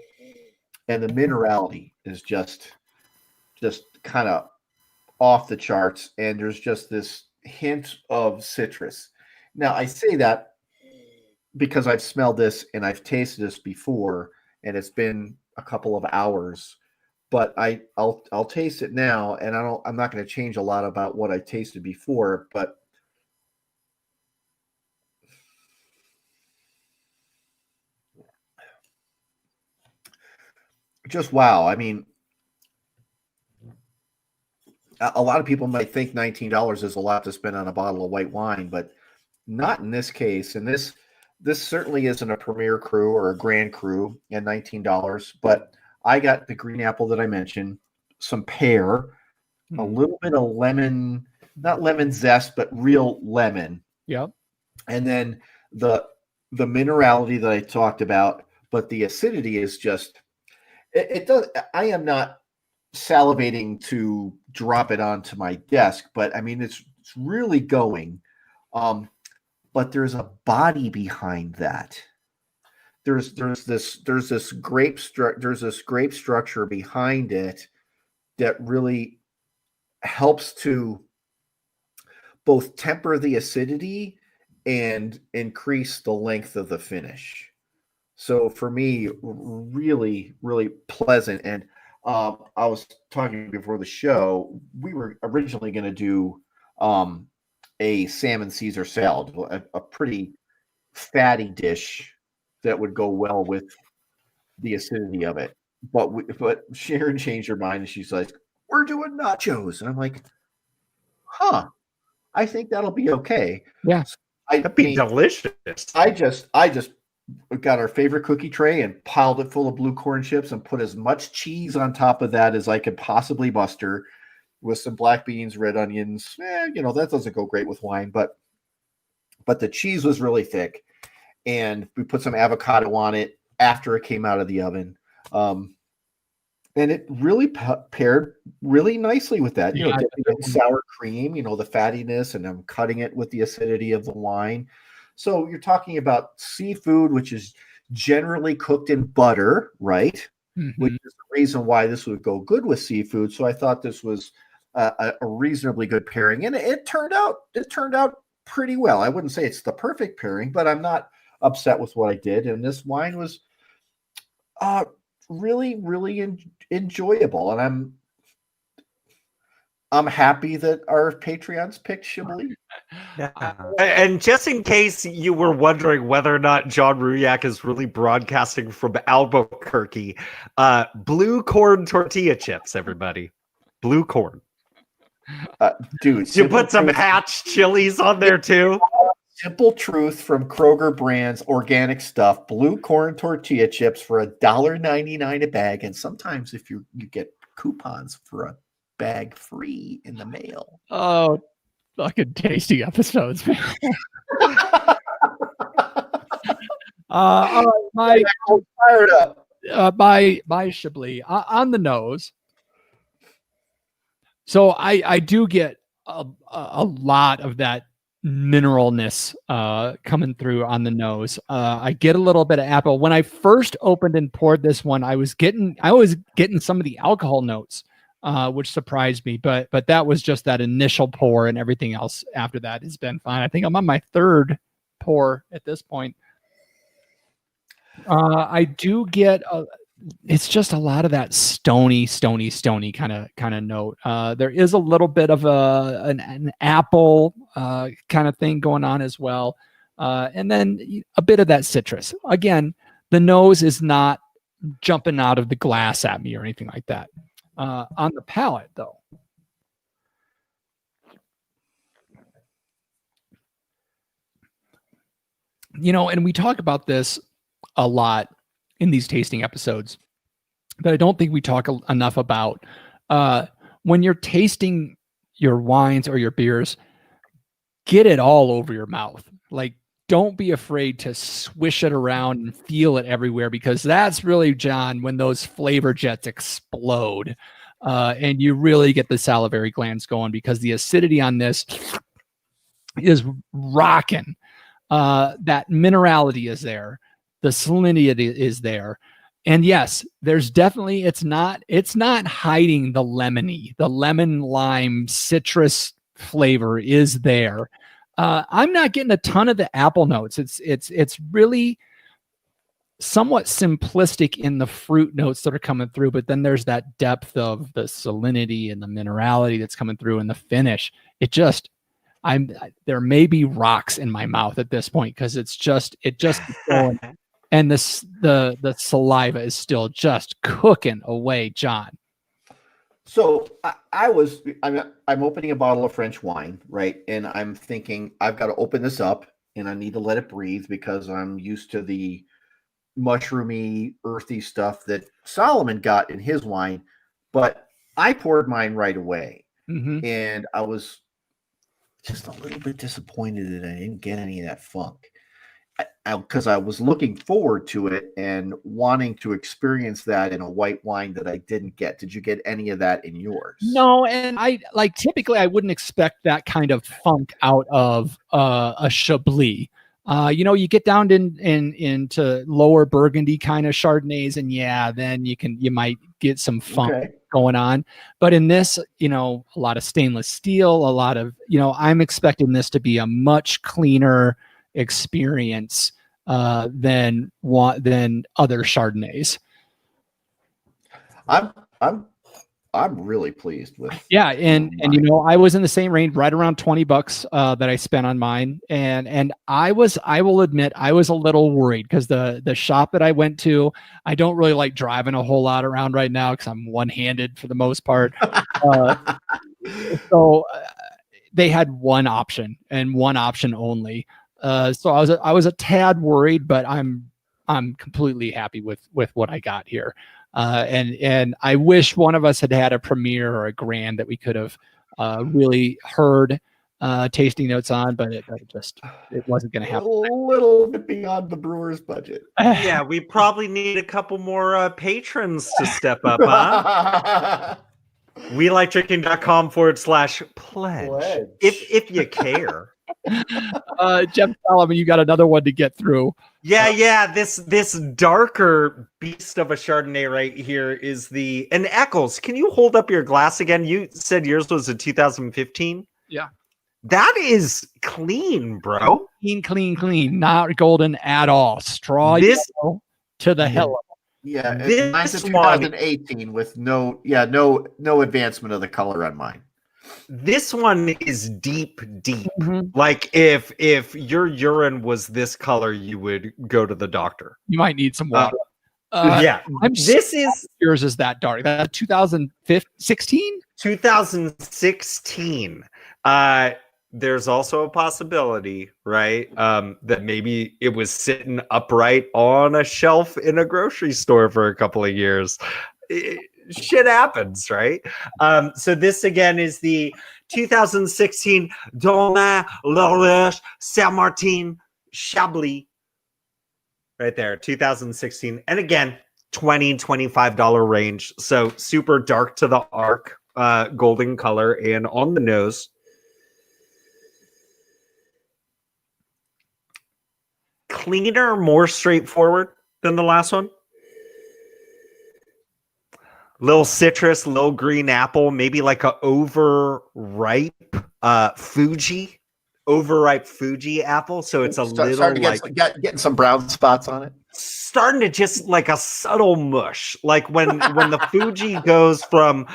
and the minerality is just kind of off the charts, and there's just this hint of citrus. Now I say that because I've smelled this and I've tasted this before, and it's been a couple of hours. But I'll taste it now, and I'm not going to change a lot about what I tasted before, but just wow. I mean, a lot of people might think $19 is a lot to spend on a bottle of white wine, but not in this case. And this certainly isn't a Premier Cru or a Grand Cru at $19, but I got the green apple that I mentioned, some pear, a little bit of lemon, not lemon zest, but real lemon. Yep. And then the minerality that I talked about, but the acidity is just it does. I am not salivating to drop it onto my desk, but I mean it's really going. But there's a body behind that. There's this grape structure behind it that really helps to both temper the acidity and increase the length of the finish. So for me, really, really pleasant. And I was talking before the show, we were originally going to do a salmon Caesar salad, a pretty fatty dish that would go well with the acidity of it. But Sharon changed her mind, and she's like, "We're doing nachos," and I'm like, "Huh, I think that'll be okay." Yeah, That'd be delicious. I just got our favorite cookie tray and piled it full of blue corn chips and put as much cheese on top of that as I could possibly muster, with some black beans, red onions. That doesn't go great with wine, but the cheese was really thick, and we put some avocado on it after it came out of the oven. And it really paired really nicely with that. Sour cream, the fattiness, and I'm cutting it with the acidity of the wine. So you're talking about seafood, which is generally cooked in butter, right? Mm-hmm. Which is the reason why this would go good with seafood. So I thought this was a reasonably good pairing, and it turned out pretty well. I wouldn't say it's the perfect pairing, but I'm not upset with what I did. And this wine was really, really enjoyable, and I'm happy that our Patreons picked Chablis. Yeah. And just in case you were wondering whether or not John Ruyak is really broadcasting from Albuquerque, blue corn tortilla chips, everybody. Blue corn. Dude, you put some Hatch chilies on there too. Simple Truth from Kroger Brands organic stuff, blue corn tortilla chips for $1.99 a bag, and sometimes if you get coupons for a bag free in the mail. Oh, fucking tasty episodes, man. My fired up. My Chablis on the nose. So I do get a lot of that mineralness coming through on the nose. I get a little bit of apple. When I first opened and poured this one, I was getting some of the alcohol notes, which surprised me. But that was just that initial pour, and everything else after that has been fine. I think I'm on my third pour at this point. I do get it's just a lot of that stony kind of note. There is a little bit of an apple kind of thing going on as well, and then a bit of that citrus. Again, the nose is not jumping out of the glass at me or anything like that. on the palate, though. And we talk about this a lot in these tasting episodes, but I don't think we talk enough about when you're tasting your wines or your beers, get it all over your mouth. Like, don't be afraid to swish it around and feel it everywhere, because that's really, John, when those flavor jets explode and you really get the salivary glands going, because the acidity on this is rocking. That minerality is there. The salinity is there. And yes, there's definitely, it's not hiding the lemon lime citrus flavor is there. I'm not getting a ton of the apple notes. It's really somewhat simplistic in the fruit notes that are coming through, but then there's that depth of the salinity and the minerality that's coming through in the finish. There may be rocks in my mouth at this point, because it just going, and the saliva is still just cooking away, John. So I'm opening a bottle of French wine, right? And I'm thinking I've got to open this up and I need to let it breathe, because I'm used to the mushroomy, earthy stuff that Solomon got in his wine. But I poured mine right away. Mm-hmm. And I was just a little bit disappointed that I didn't get any of that funk, because I was looking forward to it and wanting to experience that in a white wine that I didn't get. Did you get any of that in yours? No, and typically I wouldn't expect that kind of funk out of a Chablis. You get down into lower Burgundy kind of Chardonnays, and then you might get some funk going on. But in this, a lot of stainless steel, a lot of, I'm expecting this to be a much cleaner experience than other Chardonnays. I'm really pleased with. Yeah, and I was in the same range, right around $20 that I spent on mine, and I will admit I was a little worried, because the shop that I went to, I don't really like driving a whole lot around right now, because I'm one-handed for the most part. So they had one option and one option only. So I was a tad worried, but I'm completely happy with what I got here. And I wish one of us had a premiere or a grand that we could have really heard tasting notes on, but it wasn't going to happen. A little bit beyond the brewer's budget. Yeah, we probably need a couple more patrons to step up, huh? WeLikeDrinking.com/pledge. If you care. Jeff Solomon, you got another one to get through. Yeah. This darker beast of a Chardonnay right here is and Eccles, can you hold up your glass again? You said yours was a 2015. Yeah. That is clean, bro. Clean. Not golden at all. Straw yellow to the hell. Yeah, this is 2018 with no advancement of the color on mine. This one is deep. Mm-hmm. Like if your urine was this color, you would go to the doctor. You might need some water. Yours is that dark. That 2016? 2016. There's also a possibility, right? That maybe it was sitting upright on a shelf in a grocery store for a couple of years. Shit happens, right? So this again is the 2016 Domaine L'Orange Saint Martin Chablis. Right there, 2016. And again, $20-$25 range. So super dark to the arc, golden color, and on the nose. Cleaner, more straightforward than the last one. Little citrus, little green apple, maybe like a overripe Fuji apple. So it's starting to getting some brown spots on it. Starting to just like a subtle mush, like when the Fuji goes from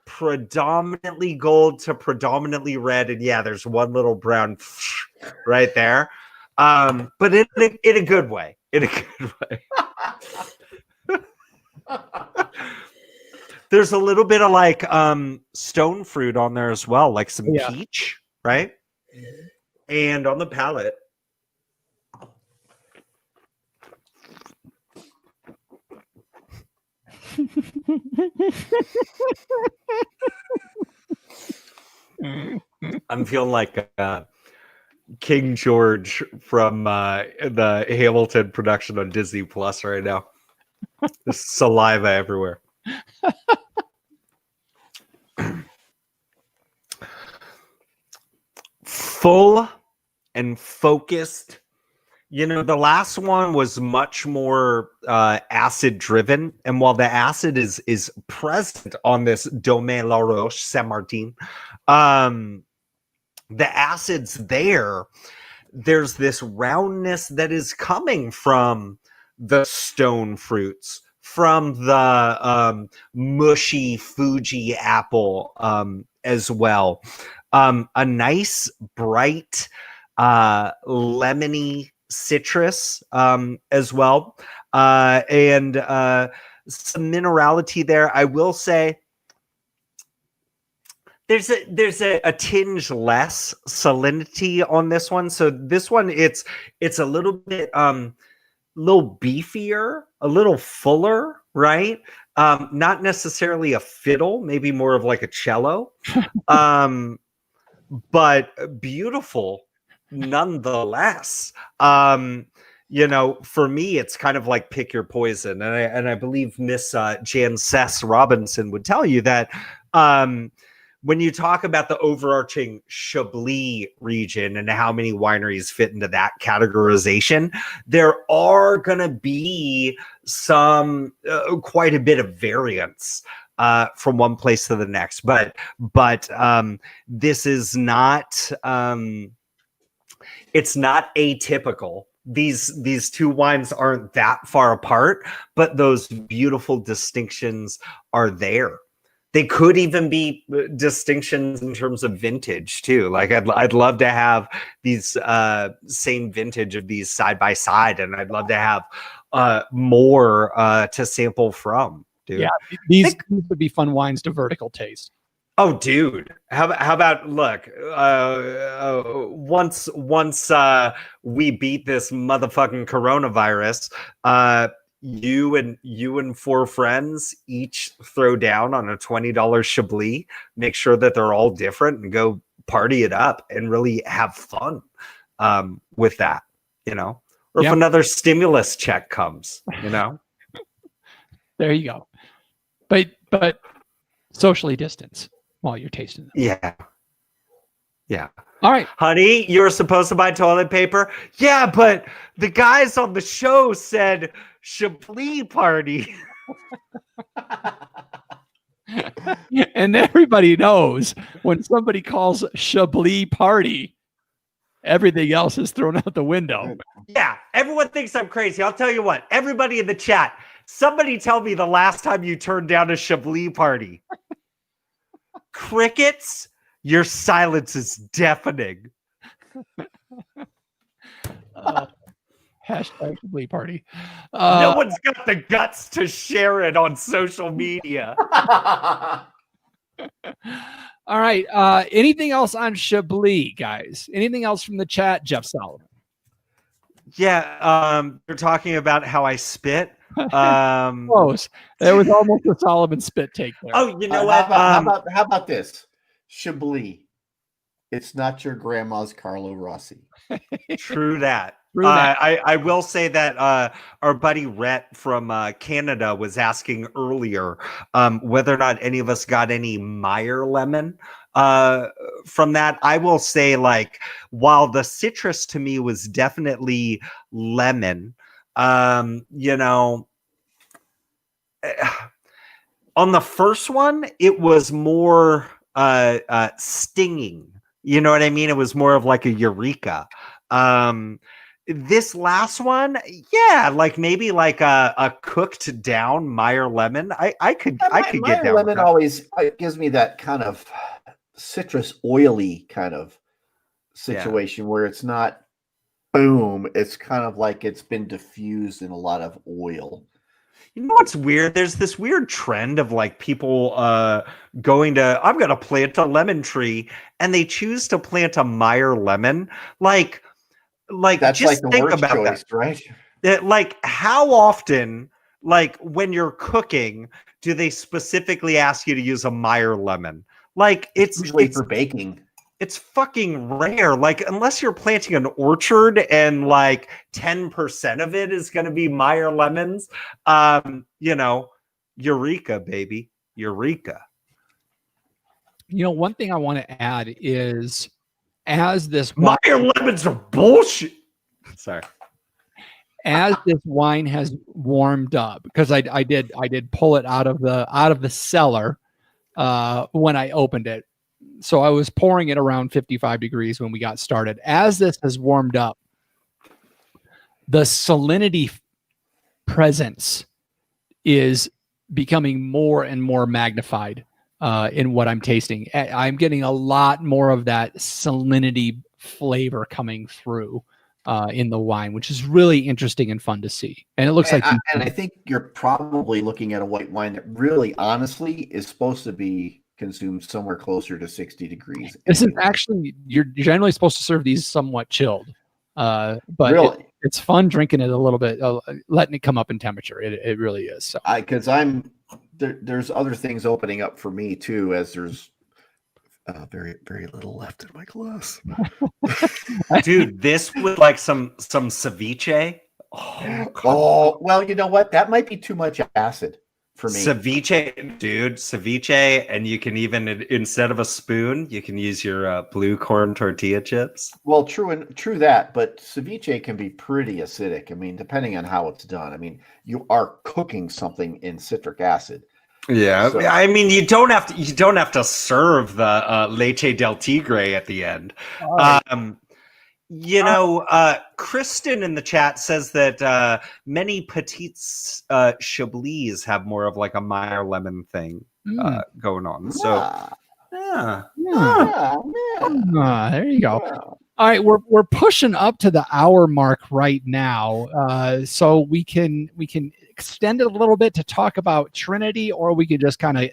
predominantly gold to predominantly red, and there's one little brown right there, but in a good way. There's a little bit of like stone fruit on there as well, like some Yeah. peach, right? And on the palate, I'm feeling like King George from the Hamilton production on Disney Plus right now. There's saliva everywhere. Full and focused. You know, the last one was much more acid driven, and while the acid is present on this Domaine La Roche Saint Martin, the acid's there. There's this roundness that is coming from the stone fruits, from the mushy Fuji apple as well. A nice, bright, lemony citrus as well. And some minerality there. I will say there's a tinge less salinity on this one. So this one it's a little bit little beefier, a little fuller, right? Not necessarily a fiddle, maybe more of like a cello. But beautiful nonetheless. You know, for me, it's kind of like pick your poison, and I believe Miss Jan Sess Robinson would tell you that when you talk about the overarching Chablis region and how many wineries fit into that categorization, there are going to be some quite a bit of variance from one place to the next, but this is not it's not atypical. These two wines aren't that far apart, but those beautiful distinctions are there. They could even be distinctions in terms of vintage too. Like I'd love to have these same vintage of these side by side, and I'd love to have more to sample from. Dude. Yeah, these would be fun wines to vertical taste. Oh, dude! How about look? Once we beat this motherfucking coronavirus, you and four friends each throw down on a $20 Chablis. Make sure that they're all different and go party it up and really have fun with that. You know, or if another stimulus check comes, you know. There you go. But socially distance while you're tasting them. Yeah. All right. Honey, you were supposed to buy toilet paper? Yeah, but the guys on the show said Chablis party. And everybody knows when somebody calls Chablis party, everything else is thrown out the window. Yeah, everyone thinks I'm crazy. I'll tell you what, everybody in the chat, somebody tell me the last time you turned down a Chablis party. Crickets, your silence is deafening. Hashtag Chablis party. No one's got the guts to share it on social media. All right. Anything else on Chablis, guys? Anything else from the chat, Jeff Solomon? Yeah, you're talking about how I spit. Close. There was almost a Solomon spit take there. Oh, you know what? How about this? Chablis. It's not your grandma's Carlo Rossi. True that. I will say that our buddy Rhett from Canada was asking earlier whether or not any of us got any Meyer lemon from that. I will say, like, while the citrus to me was definitely lemon, you know, on the first one, it was more stinging. You know what I mean? It was more of like a eureka. This last one, yeah, like maybe like a cooked down Meyer lemon. I could get Meyer down. Lemon always gives me that kind of citrus oily kind of situation where it's not boom. It's kind of like it's been diffused in a lot of oil. You know what's weird? There's this weird trend of like people going to, I'm going to plant a lemon tree, and they choose to plant a Meyer lemon. Like That's just like the think worst about choice, that. right? Like how often, like when you're cooking, do they specifically ask you to use a Meyer lemon? Like it's Usually for baking. it's fucking rare. Like, unless you're planting an orchard and like 10% of it is going to be Meyer lemons, you know, Eureka, baby. Eureka. You know, one thing I want to add is as this wine, Meyer lemons are bullshit. Sorry. as this wine has warmed up, because I did pull it out of the cellar when I opened it. So I was pouring it around 55 degrees when we got started. As this has warmed up, the salinity presence is becoming more and more magnified in what I'm tasting. I'm getting a lot more of that salinity flavor coming through in the wine, which is really interesting and fun to see. And it looks and like I think you're probably looking at a white wine that really, honestly, is supposed to be consumed somewhere closer to 60 degrees. this is actually, you're generally supposed to serve these somewhat chilled, but really, it's fun drinking it a little bit, letting it come up in temperature. It really is. So because there's other things opening up for me too, as there's very, very little left in my glass. Dude, this with like some ceviche. Oh, well, you know what? That might be too much acid for me. Ceviche, and you can even, instead of a spoon, you can use your blue corn tortilla chips. Well, true that, but ceviche can be pretty acidic. I mean, depending on how it's done. I mean, you are cooking something in citric acid. Yeah, So- I mean, you don't have to serve the leche del tigre at the end. You know, Kristen in the chat says that many petites Chablis have more of like a Meyer lemon thing going on. So, yeah. There you go. All right, we're pushing up to the hour mark right now, so we can extend it a little bit to talk about Trinity, or we could just kind of.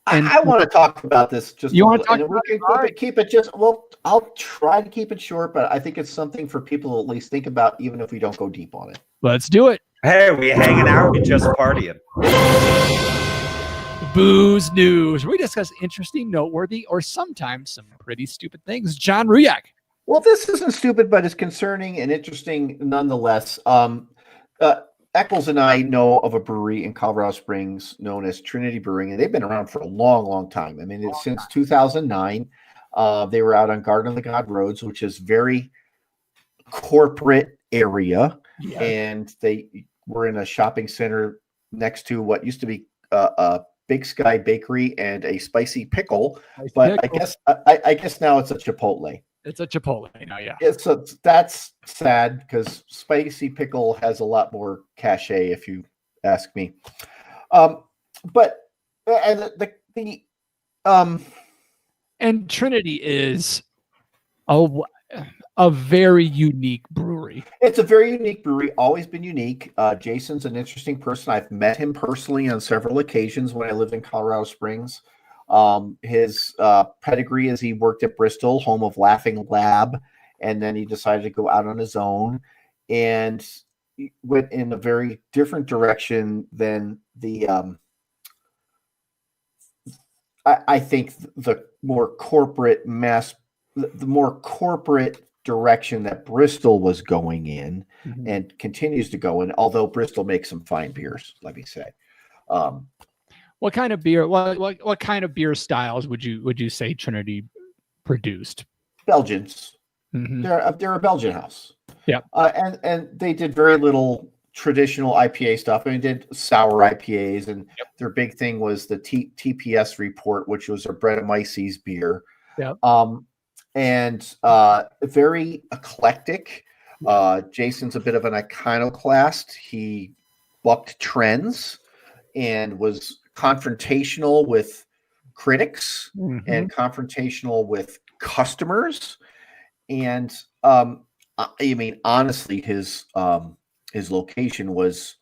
I want to talk about this just. You want to and talk we can keep it just. Well, I'll try to keep it short, but I think it's something for people to at least think about, even if we don't go deep on it. Let's do it. Hey, we hanging out. We just partying. Booze news. We discuss interesting, noteworthy, or sometimes some pretty stupid things. John Ruyak. Well, this isn't stupid, but it's concerning and interesting nonetheless. Eccles and I know of a brewery in Colorado Springs known as Trinity Brewing, and they've been around for a long, long time. I mean, it's since 2009. They were out on Garden of the God Roads, which is very corporate area, and they were in a shopping center next to what used to be a Big Sky Bakery and a Spicy Pickle. But I guess now it's a Chipotle. It's a Chipotle now, yeah. That's sad because Spicy Pickle has a lot more cachet, if you ask me. And Trinity is a very unique brewery. It's a very unique brewery, always been unique. Jason's an interesting person. I've met him personally on several occasions when I lived in Colorado Springs. His pedigree is he worked at Bristol, home of Laughing Lab, and then he decided to go out on his own and went in a very different direction than the I think the more corporate direction that Bristol was going in and continues to go in, although Bristol makes some fine beers, let me say. What kind of beer? What kind of beer styles would you say Trinity produced? Belgians. Mm-hmm. They're a Belgian house. Yeah, and they did very little traditional IPA stuff. I mean, they did sour IPAs, and their big thing was the TPS report, which was a Brettanomyces beer. Yeah. And very eclectic. Jason's a bit of an iconoclast. He bucked trends and was confrontational with critics and confrontational with customers. And I mean, honestly, his location was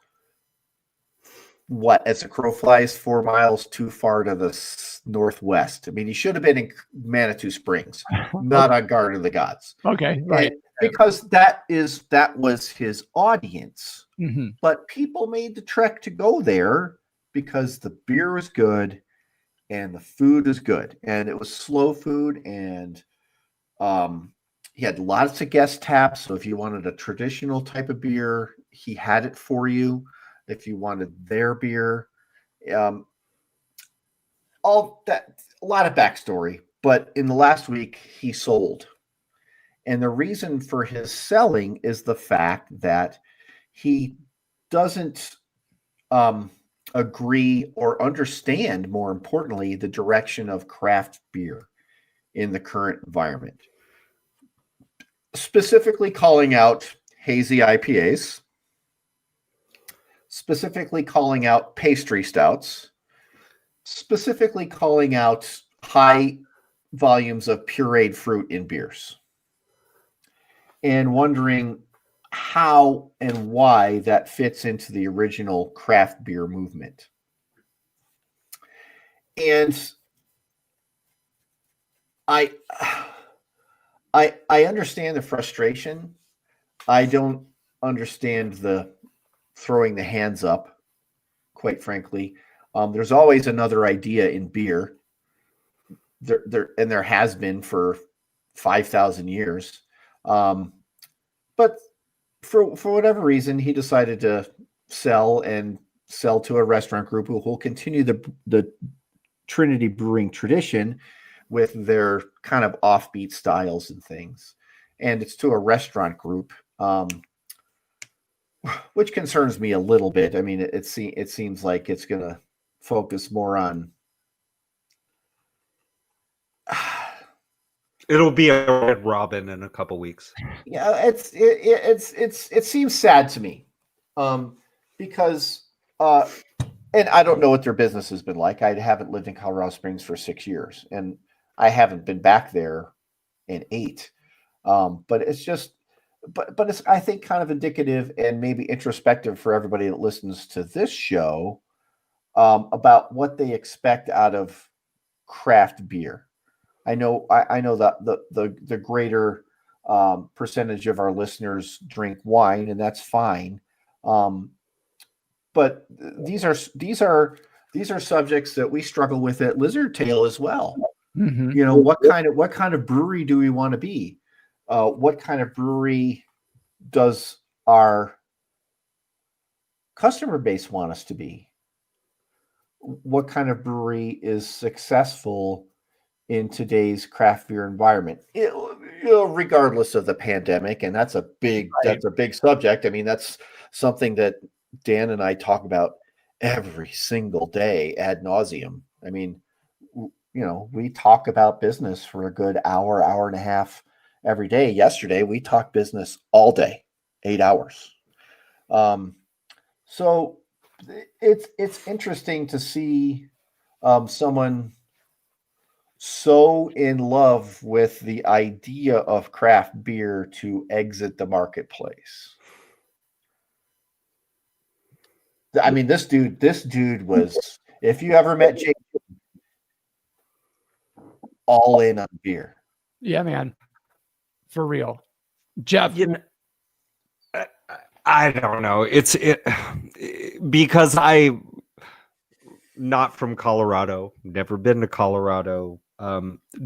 as a crow flies, 4 miles too far to the northwest. I mean, he should have been in Manitou Springs, not on Garden of the Gods. Okay, right. And because that was his audience. Mm-hmm. But people made the trek to go there because the beer was good and the food is good. And it was slow food, and he had lots of guest taps. So if you wanted a traditional type of beer, he had it for you. If you wanted their beer, all that, a lot of backstory. But in the last week, he sold. And the reason for his selling is the fact that he doesn't agree or understand, more importantly, the direction of craft beer in the current environment. Specifically calling out hazy IPAs, specifically calling out pastry stouts, specifically calling out high volumes of pureed fruit in beers, and wondering how and why that fits into the original craft beer movement. And I understand the frustration. I don't understand the throwing the hands up, quite frankly. There's always another idea in beer. There has been for 5,000 years. But for whatever reason, he decided to sell to a restaurant group who will continue the Trinity Brewing tradition with their kind of offbeat styles and things. And it's to a restaurant group, which concerns me a little bit. I mean, it seems like it's going to focus more on. It'll be a Red Robin in a couple weeks. Yeah, it seems sad to me, because and I don't know what their business has been like. I haven't lived in Colorado Springs for 6 years, and I haven't been back there in 8. But it's just, but it's, I think, kind of indicative and maybe introspective for everybody that listens to this show, about what they expect out of craft beer. I know that the greater percentage of our listeners drink wine, and that's fine. But these are subjects that we struggle with at Lizard Tail as well. Mm-hmm. You know, what kind of brewery do we want to be? What kind of brewery does our customer base want us to be? What kind of brewery is successful in today's craft beer environment, regardless of the pandemic? And that's a big subject. I mean, that's something that Dan and I talk about every single day ad nauseum. I mean, we talk about business for a good hour and a half every day. Yesterday, we talked business all day, 8 hours. So it's interesting to see someone so in love with the idea of craft beer to exit the marketplace. I mean, this dude was, if you ever met Jake, all in on beer. Yeah, man. For real. Jeff. I don't know. Because I not from Colorado, never been to Colorado,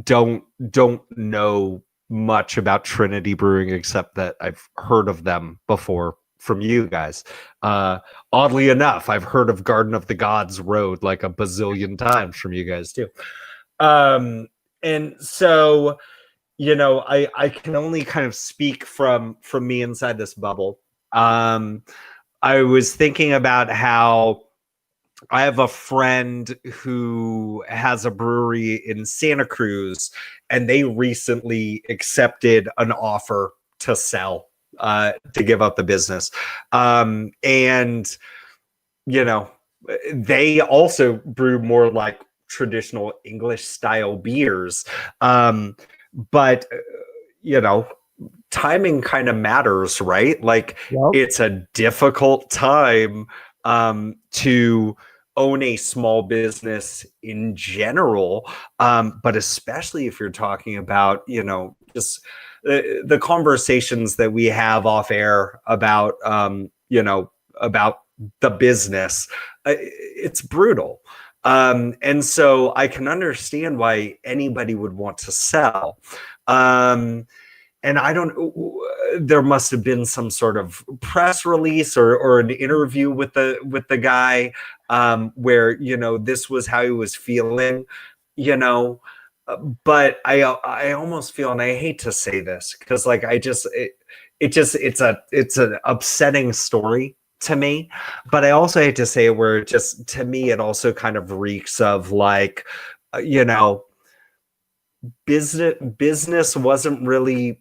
don't know much about Trinity Brewing except that I've heard of them before from you guys. Oddly enough, I've heard of Garden of the Gods Road like a bazillion times from you guys too. And so, I can only kind of speak from me inside this bubble. I was thinking about how I have a friend who has a brewery in Santa Cruz, and they recently accepted an offer to sell, to give up the business. And, they also brew more like traditional English style beers. But, timing kind of matters, right? Like, Yep. It's a difficult time to own a small business in general, but especially if you're talking about, just the conversations that we have off air about, about the business. It's brutal. And so I can understand why anybody would want to sell. And there must have been some sort of press release or an interview with the guy, where, this was how he was feeling, but I almost feel, and I hate to say this, because like, it's an upsetting story to me, but I also hate to say it, where just, to me, it also kind of reeks of like, business wasn't really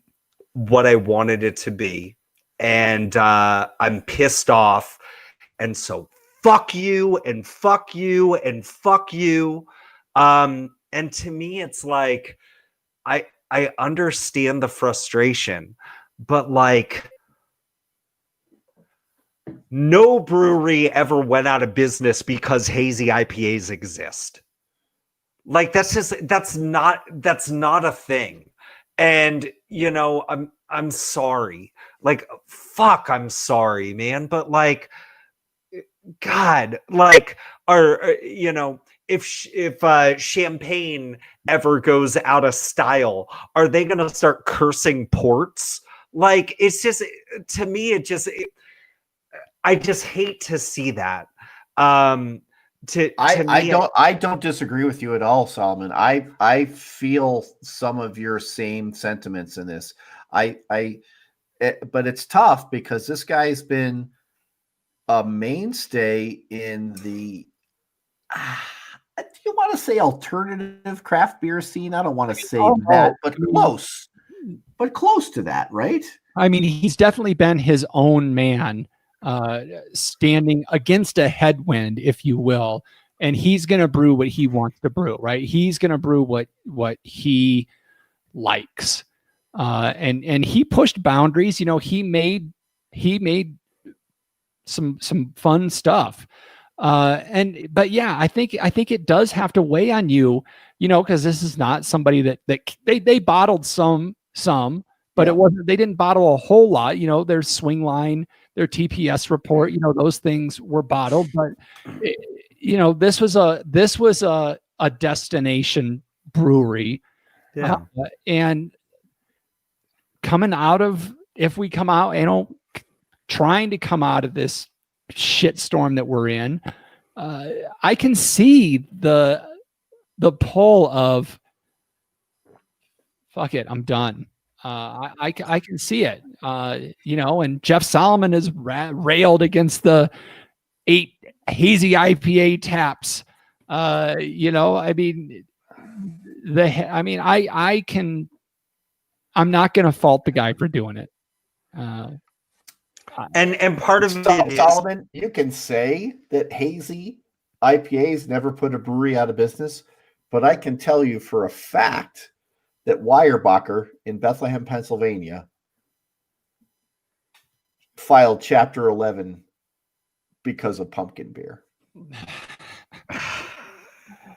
what I wanted it to be. And I'm pissed off. And so fuck you and fuck you and fuck you. And to me, it's like, I understand the frustration, but like, no brewery ever went out of business because hazy IPAs exist. Like, that's not a thing. And I'm sorry. Like, fuck, I'm sorry, man. But like, God, like, if champagne ever goes out of style, are they gonna start cursing ports? Like, it's just, to me, I just hate to see that. I don't disagree with you at all, Solomon. I feel some of your same sentiments in this. But it's tough because this guy's been a mainstay in the do you want to say alternative craft beer scene? I don't want to say that, but close to that, right? I mean, he's definitely been his own man, standing against a headwind, if you will, and he's going to brew what he wants to brew, right? He's going to brew what he likes, and he pushed boundaries. He made some fun stuff, but yeah, I think it does have to weigh on you, because this is not somebody that they bottled some. But it wasn't, they didn't bottle a whole lot. Their swing line, their TPS report, those things were bottled. But this was a destination brewery. Yeah. And if we come out, trying to come out of this shitstorm that we're in, I can see the pull of, fuck it, I'm done. I can see it, and Jeff Solomon has railed against the 8 hazy IPA taps. I mean, I'm not going to fault the guy for doing it. And part of it is, Solomon, you can say that hazy IPAs never put a brewery out of business, but I can tell you for a fact that Weyerbacher in Bethlehem, Pennsylvania, filed Chapter 11 because of pumpkin beer.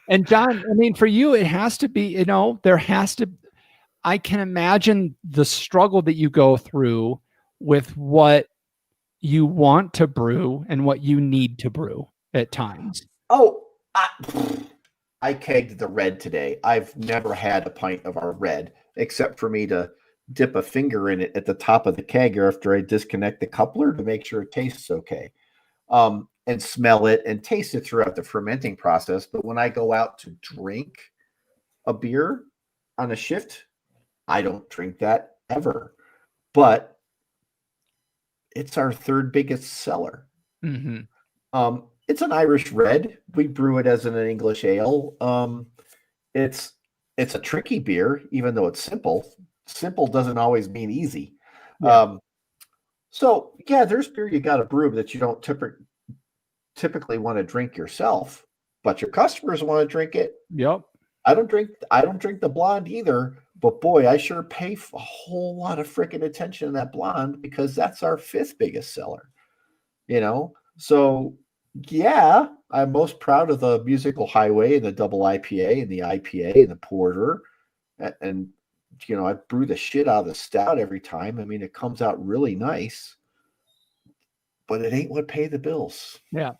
And John, I mean, for you, it has to be, I can imagine the struggle that you go through with what you want to brew and what you need to brew at times. Oh, I kegged the red today. I've never had a pint of our red, except for me to dip a finger in it at the top of the keg after I disconnect the coupler to make sure it tastes okay, and smell it and taste it throughout the fermenting process. But when I go out to drink a beer on a shift, I don't drink that ever. But it's our third biggest seller. Mm-hmm. It's an Irish red. We brew it as an English ale. It's a tricky beer, even though it's simple. Simple doesn't always mean easy. Yeah. So yeah, there's beer you got to brew that you don't typically want to drink yourself, but your customers want to drink it. Yep. I don't drink the blonde either, but boy, I sure pay a whole lot of freaking attention to that blonde because that's our 5th biggest seller. So Yeah, I'm most proud of the musical highway and the double IPA and the IPA and the porter. And I brew the shit out of the stout every time. I mean, it comes out really nice, but it ain't what pay the bills. Yeah.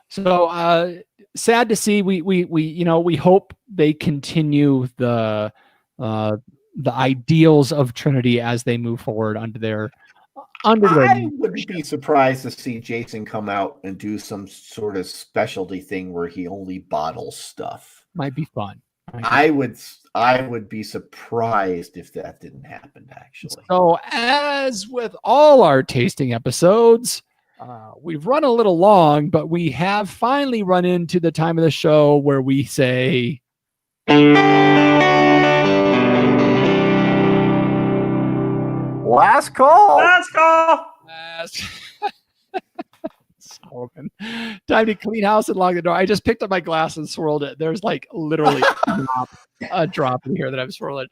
So sad to see. We hope they continue the ideals of Trinity as they move forward under their I wouldn't be surprised to see Jason come out and do some sort of specialty thing where he only bottles stuff. Might be fun. I would be surprised if that didn't happen, actually. So as with all our tasting episodes, we've run a little long, but we have finally run into the time of the show where we say, last call. Let's go. Solomon. Time to clean house and lock the door. I just picked up my glass and swirled it. There's like literally a drop in here that I've swirled.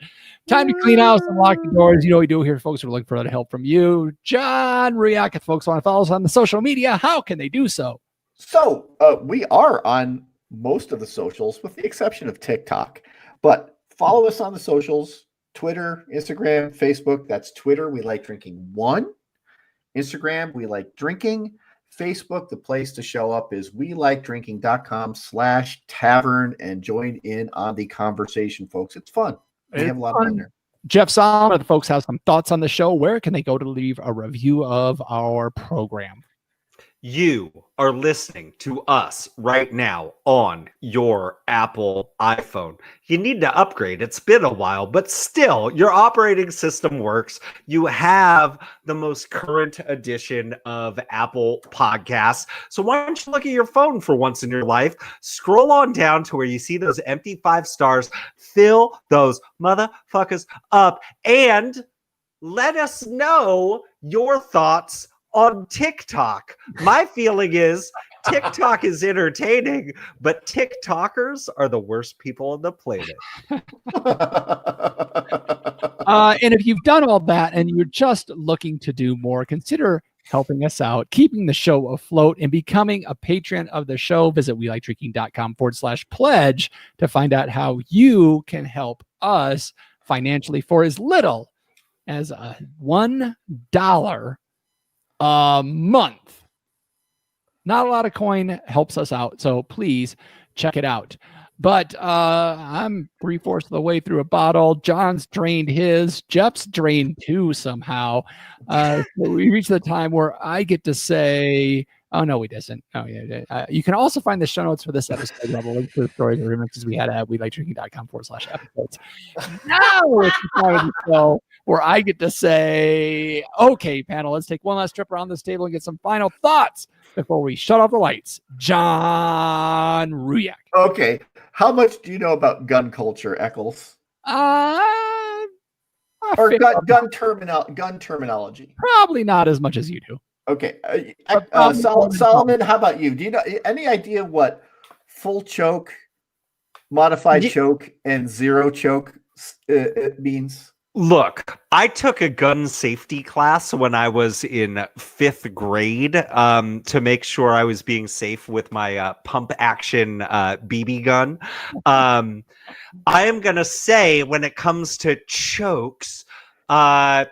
Time to clean house and lock the doors. You know what we do here, folks. We're looking for other help from you. John Ruyak, if folks want to follow us on the social media, how can they do so? So we are on most of the socials with the exception of TikTok. But follow us on the socials, Twitter, Instagram, Facebook. That's Twitter, We Like Drinking 1. Instagram, We Like Drinking. Facebook, the place to show up is welikedrinking.com/tavern and join in on the conversation, folks. It's fun. We have a lot of fun there. Jeff Solomon, if folks have some thoughts on the show, where can they go to leave a review of our program? You are listening to us right now on your Apple iPhone. You need to upgrade. It's been a while, but still, your operating system works. You have the most current edition of Apple Podcasts. So why don't you look at your phone for once in your life? Scroll on down to where you see those empty 5 stars. Fill those motherfuckers up and let us know your thoughts on TikTok. My feeling is TikTok is entertaining, but TikTokers are the worst people on the planet. And if you've done all that and you're just looking to do more, consider helping us out, keeping the show afloat, and becoming a patron of the show. Visit welikedrinking.com/pledge to find out how you can help us financially for as little as $1 a month. Not a lot of coin, helps us out, so please check it out. But I'm 3/4 of the way through a bottle. John's drained his. Jeff's drained 2 somehow. So we reach the time where I get to say, oh, no, he doesn't. Oh, yeah. You can also find the show notes for this episode. We'll link to the stories and remixes we had at welikedrinking.com/episodes. Now it's the time of the show where I get to say, okay, panel, let's take one last trip around this table and get some final thoughts before we shut off the lights. John Ruyak. Okay. How much do you know about gun culture, Eccles? Or gun terminology? Probably not as much as you do. Okay. Solomon, how about you? Do you know any idea what full choke, modified choke, and zero choke it means? Look, I took a gun safety class when I was in 5th grade to make sure I was being safe with my pump action BB gun. I am going to say when it comes to chokes, that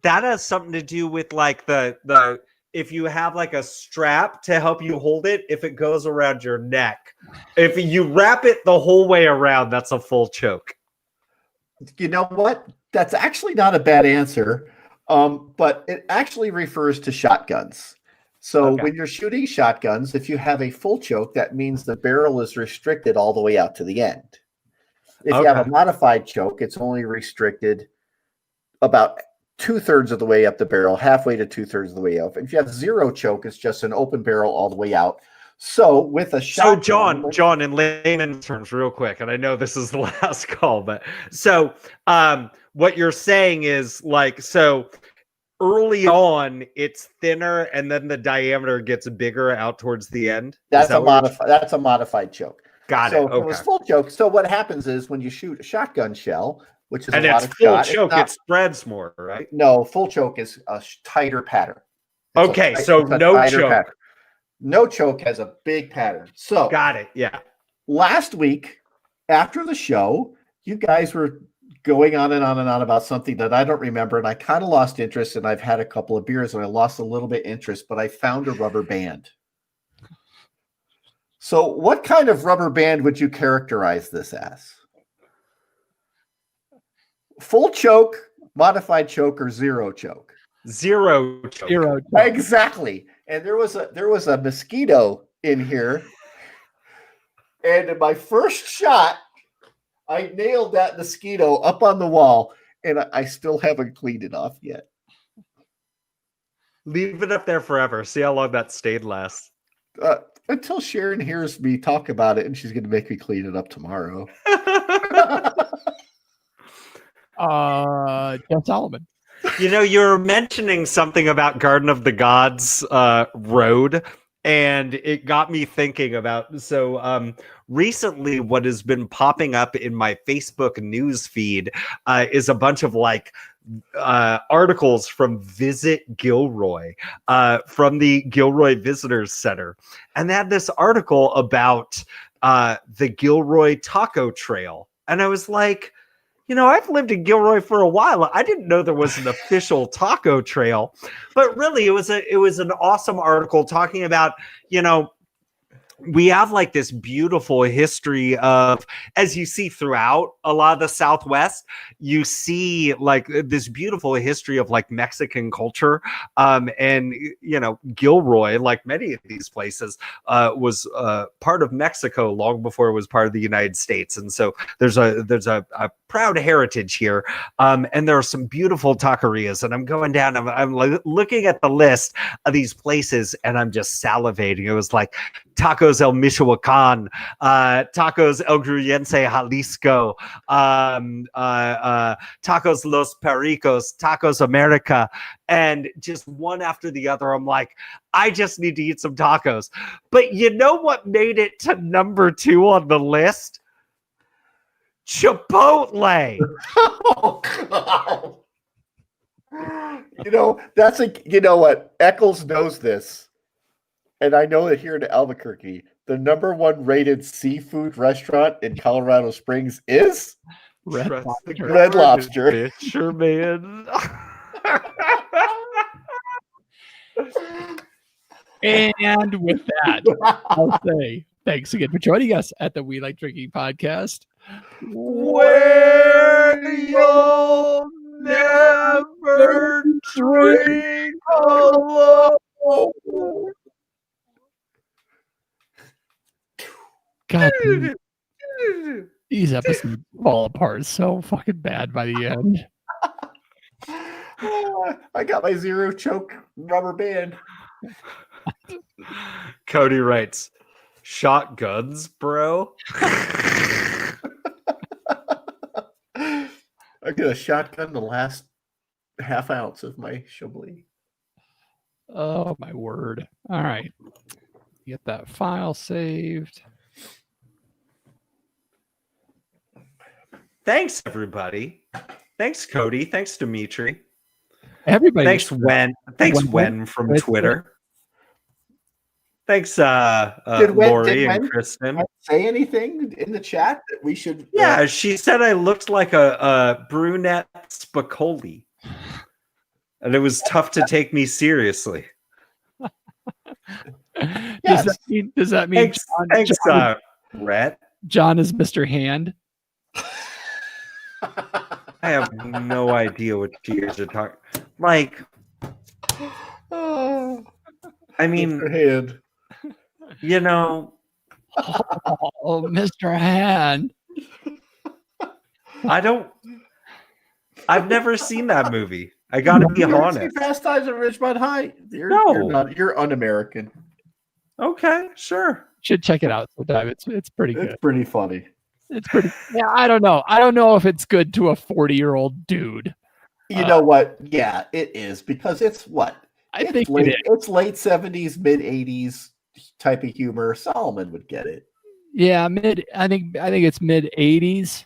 has something to do with like the if you have like a strap to help you hold it, if it goes around your neck. If you wrap it the whole way around, that's a full choke. You know what? That's actually not a bad answer, but it actually refers to shotguns. So when you're shooting shotguns, if you have a full choke, that means the barrel is restricted all the way out to the end. If you have a modified choke, it's only restricted about 2/3 of the way up the barrel, halfway to 2/3 of the way up. If you have zero choke, it's just an open barrel all the way out. So with a shotgun, so John, in layman terms, real quick, and I know this is the last call, but so what you're saying is like, so early on it's thinner and then the diameter gets bigger out towards the end. That's a modified choke. Got it. Okay. It was full choke. So what happens is when you shoot a shotgun shell, which is and a lot of full shot, choke, it spreads more, right? No, full choke is a tighter pattern. So no choke. Pattern. No choke has a big pattern. So Got it. Yeah. last week, after the show, you guys were going on and on and on about something that I don't remember, and I kind of lost interest, and I've had a couple of beers, and I lost a little bit interest, but I found a rubber band. So what kind of rubber band would you characterize this as? Full choke, modified choke, or zero choke? Zero choke. Zero. Exactly. And there was a mosquito in here. And in my first shot, I nailed that mosquito up on the wall, and I still haven't cleaned it off yet. Leave it up there forever. See how long that stain lasts. Until Sharon hears me talk about it, and she's going to make me clean it up tomorrow. Jeff Solomon. You know, you're mentioning something about Garden of the Gods road, and it got me thinking about, recently what has been popping up in my Facebook news feed is a bunch of articles from Visit Gilroy, from the Gilroy Visitors Center. And they had this article about the Gilroy Taco Trail. And I was like, you know, I've lived in Gilroy for a while. I didn't know there was an official taco trail, but really it was an awesome article talking about, you know, we have like this beautiful history of, as you see throughout a lot of the Southwest, you see like this beautiful history of like Mexican culture. And, you know, Gilroy, like many of these places, was part of Mexico long before it was part of the United States. And so there's a proud heritage here. And there are some beautiful taquerias, and I'm going down, I'm looking at the list of these places, and I'm just salivating. It was like Tacos El Michoacan, Tacos El Gruyense Jalisco, Tacos Los Pericos, Tacos America, and just one after the other. I'm like, I just need to eat some tacos. But you know what made it to number 2 on the list? Chipotle. Oh, God. You know, you know what? Eccles knows this. And I know that here in Albuquerque, the number 1 rated seafood restaurant in Colorado Springs is Red Red Lobster. Fisher, man. And with that, I'll say thanks again for joining us at the We Like Drinking podcast, where you'll never drink alone. God, these episodes fall apart so fucking bad by the end. I got my zero choke rubber band. Cody writes, shotguns, bro. I got a shotgun the last half ounce of my Chablis. Oh my word. All right. Get that file saved. Thanks, everybody. Thanks, Cody. Thanks, Dimitri. Everybody. Thanks, Wen. Thanks, Wen from Twitter. Thanks, Lori and Kristen. Say anything in the chat that we should? Yeah, she said I looked like a brunette Spicoli, and it was tough to take me seriously. Does that mean thanks, Rhett? John is Mr. Hand? I have no idea what you guys are talking. Like, I mean, Mr. Hand. You know, oh, Mr. Hand. I've never seen that movie. I gotta be honest. Fast Times at Ridgemont High. You're un-American. Okay, sure. Should check it out sometime. It's pretty good. It's pretty funny. It's pretty. Yeah, I don't know. I don't know if it's good to a 40-year-old dude. You know what? Yeah, it is, because it's what? It's late 70s, mid 80s type of humor. Solomon would get it. Yeah, I think it's mid 80s.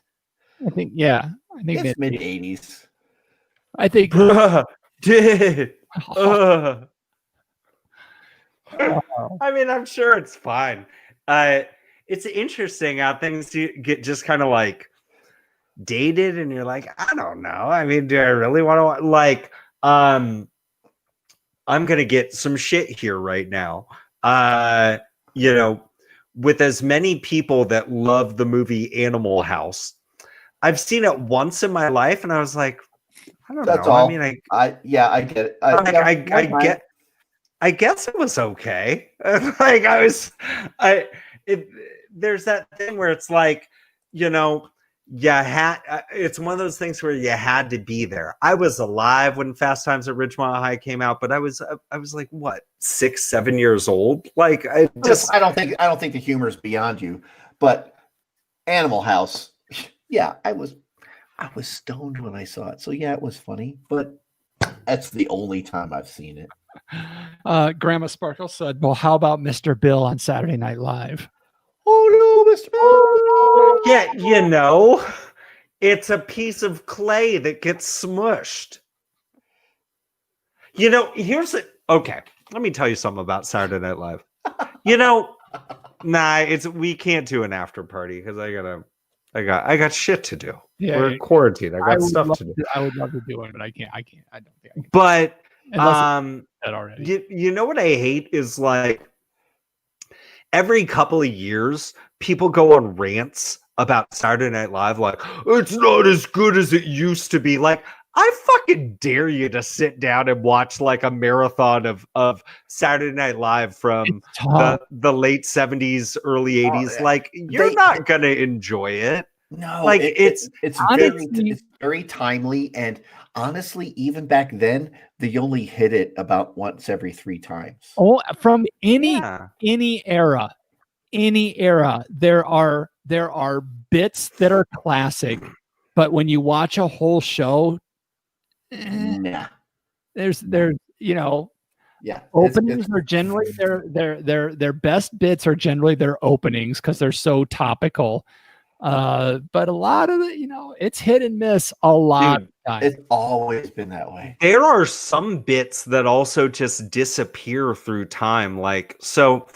I think it's mid 80s. I think I mean, I'm sure it's fine. It's interesting how things get just kind of like dated, and you're like, I don't know. I mean, do I really want to like? I'm gonna get some shit here right now. You know, with as many people that love the movie Animal House, I've seen it once in my life, and I was like, I don't That's know. all. I mean, I get it. I guess it was okay. Like there's that thing where it's like, you know, it's one of those things where you had to be there. I was alive when Fast Times at Ridgemont High came out, but I was like, what, 6, 7 years old? Like, I don't think the humor is beyond you, but Animal House, yeah, I was stoned when I saw it, so yeah, it was funny, but that's the only time I've seen it. Grandma Sparkle said, well, how about Mr. Bill on Saturday Night Live? Oh no, Mr. Bill! Yeah, you know, it's a piece of clay that gets smushed. You know, okay, let me tell you something about Saturday Night Live. You know, we can't do an after party because I got shit to do. Yeah, we're quarantined. I got stuff to do. I would love to do it, but I can't. I don't think I can. But that already. You know what I hate is like every couple of years, people go on rants about Saturday Night Live, like it's not as good as it used to be. Like, I fucking dare you to sit down and watch like a marathon of Saturday Night Live from the late 70s, early 80s. Like, you're not gonna enjoy it. No, like it's very timely, and honestly, even back then, they only hit it about once every 3 times. Oh, from any era, there are bits that are classic, but when you watch a whole show, there's you know, openings are generally their best bits are generally their openings because they're so topical. But a lot of it, you know, it's hit and miss a lot of times. It's always been that way. There are some bits that also just disappear through time. Like, so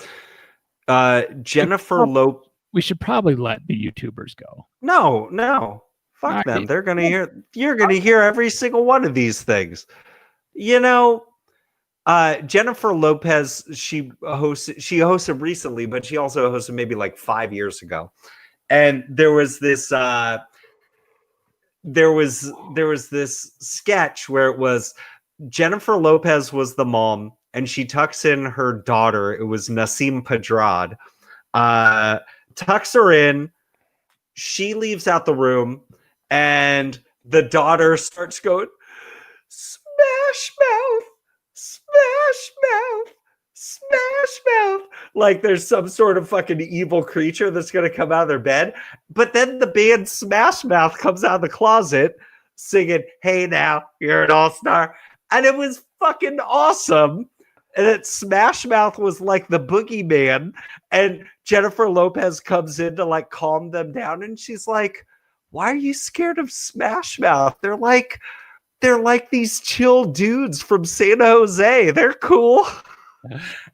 Jennifer Lopez. We should probably let the YouTubers go. No. Fuck them. They're gonna hear. You're gonna hear every single one of these things. You know, Jennifer Lopez. She hosted recently, but she also hosted maybe like 5 years ago. And there was this this sketch where it was Jennifer Lopez was the mom, and she tucks in her daughter. It was Nasim Pedrad. Tucks her in. She leaves out the room, and the daughter starts going, smash mouth, smash mouth, smash mouth. Like there's some sort of fucking evil creature that's going to come out of their bed. But then the band Smash Mouth comes out of the closet singing, hey now, you're an all-star. And it was fucking awesome. And that Smash Mouth was like the boogeyman. And Jennifer Lopez comes in to like calm them down. And she's like, why are you scared of Smash Mouth? They're like these chill dudes from San Jose. They're cool.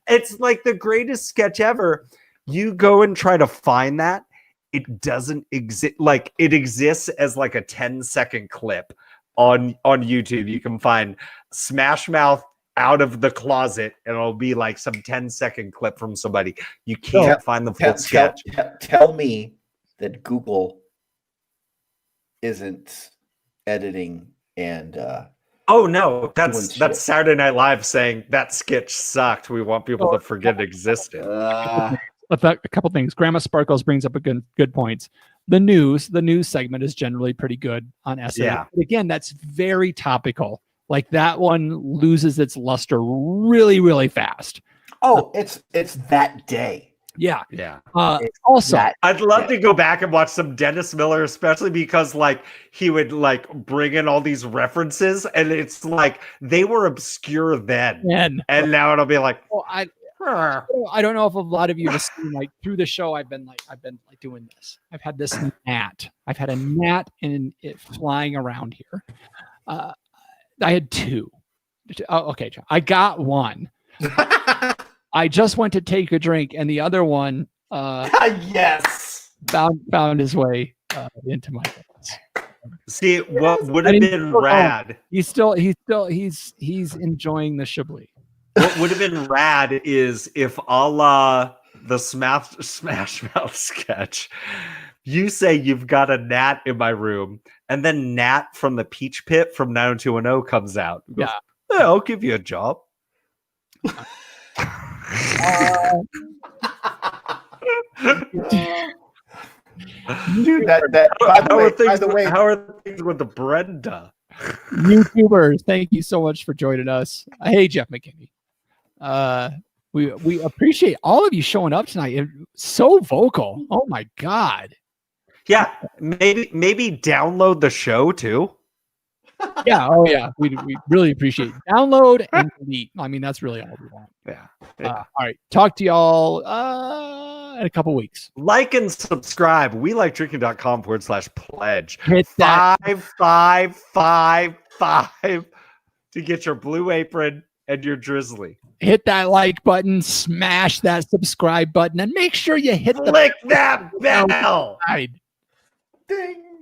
It's like the greatest sketch ever. You go and try to find that. It doesn't exist. Like it exists as like a 10-second clip on YouTube. You can find Smash Mouth out of the closet, and it'll be like some 10-second clip from somebody. You can't find the full sketch. Tell me that Google isn't editing and oh no, that's Saturday Night Live saying that sketch sucked. We want people to forget it existed. A couple things. Grandma Sparkles brings up a good points. The news segment is generally pretty good on SA. Yeah. But again, that's very topical. Like that one loses its luster really, really fast. Oh, it's that day. Yeah. Also, I'd love to go back and watch some Dennis Miller, especially because like he would like bring in all these references, and it's like they were obscure then, and now it'll be like, well, I don't know if a lot of you have seen like through the show. I've been doing this. I've had this gnat. I've had a gnat and it flying around here. I had 2. Oh, okay, John. I got one. I just went to take a drink, and the other one Yes. found his way into my glass. See, what would And have he's been still rad? He's enjoying the Chablis. What would have been rad is if a la the Smash Mouth sketch, you say you've got a gnat in my room, and then Nat from the Peach Pit from 90210 comes out. Goes, Yeah. I'll give you a job. Dude, by the way, how are things with the Brenda? YouTubers, thank you so much for joining us. Hey, Jeff McKinney. We appreciate all of you showing up tonight. So vocal. Oh my God. Yeah, maybe download the show too. Yeah. Oh yeah. We really appreciate it. Download and delete. I mean, that's really all we want. Yeah. All right. Talk to y'all in a couple weeks. Like and subscribe. WeLikeDrinking.com/pledge. Hit that. 555 to get your blue apron and your drizzly. Hit that like button, smash that subscribe button, and make sure you hit Click that bell. side. ding.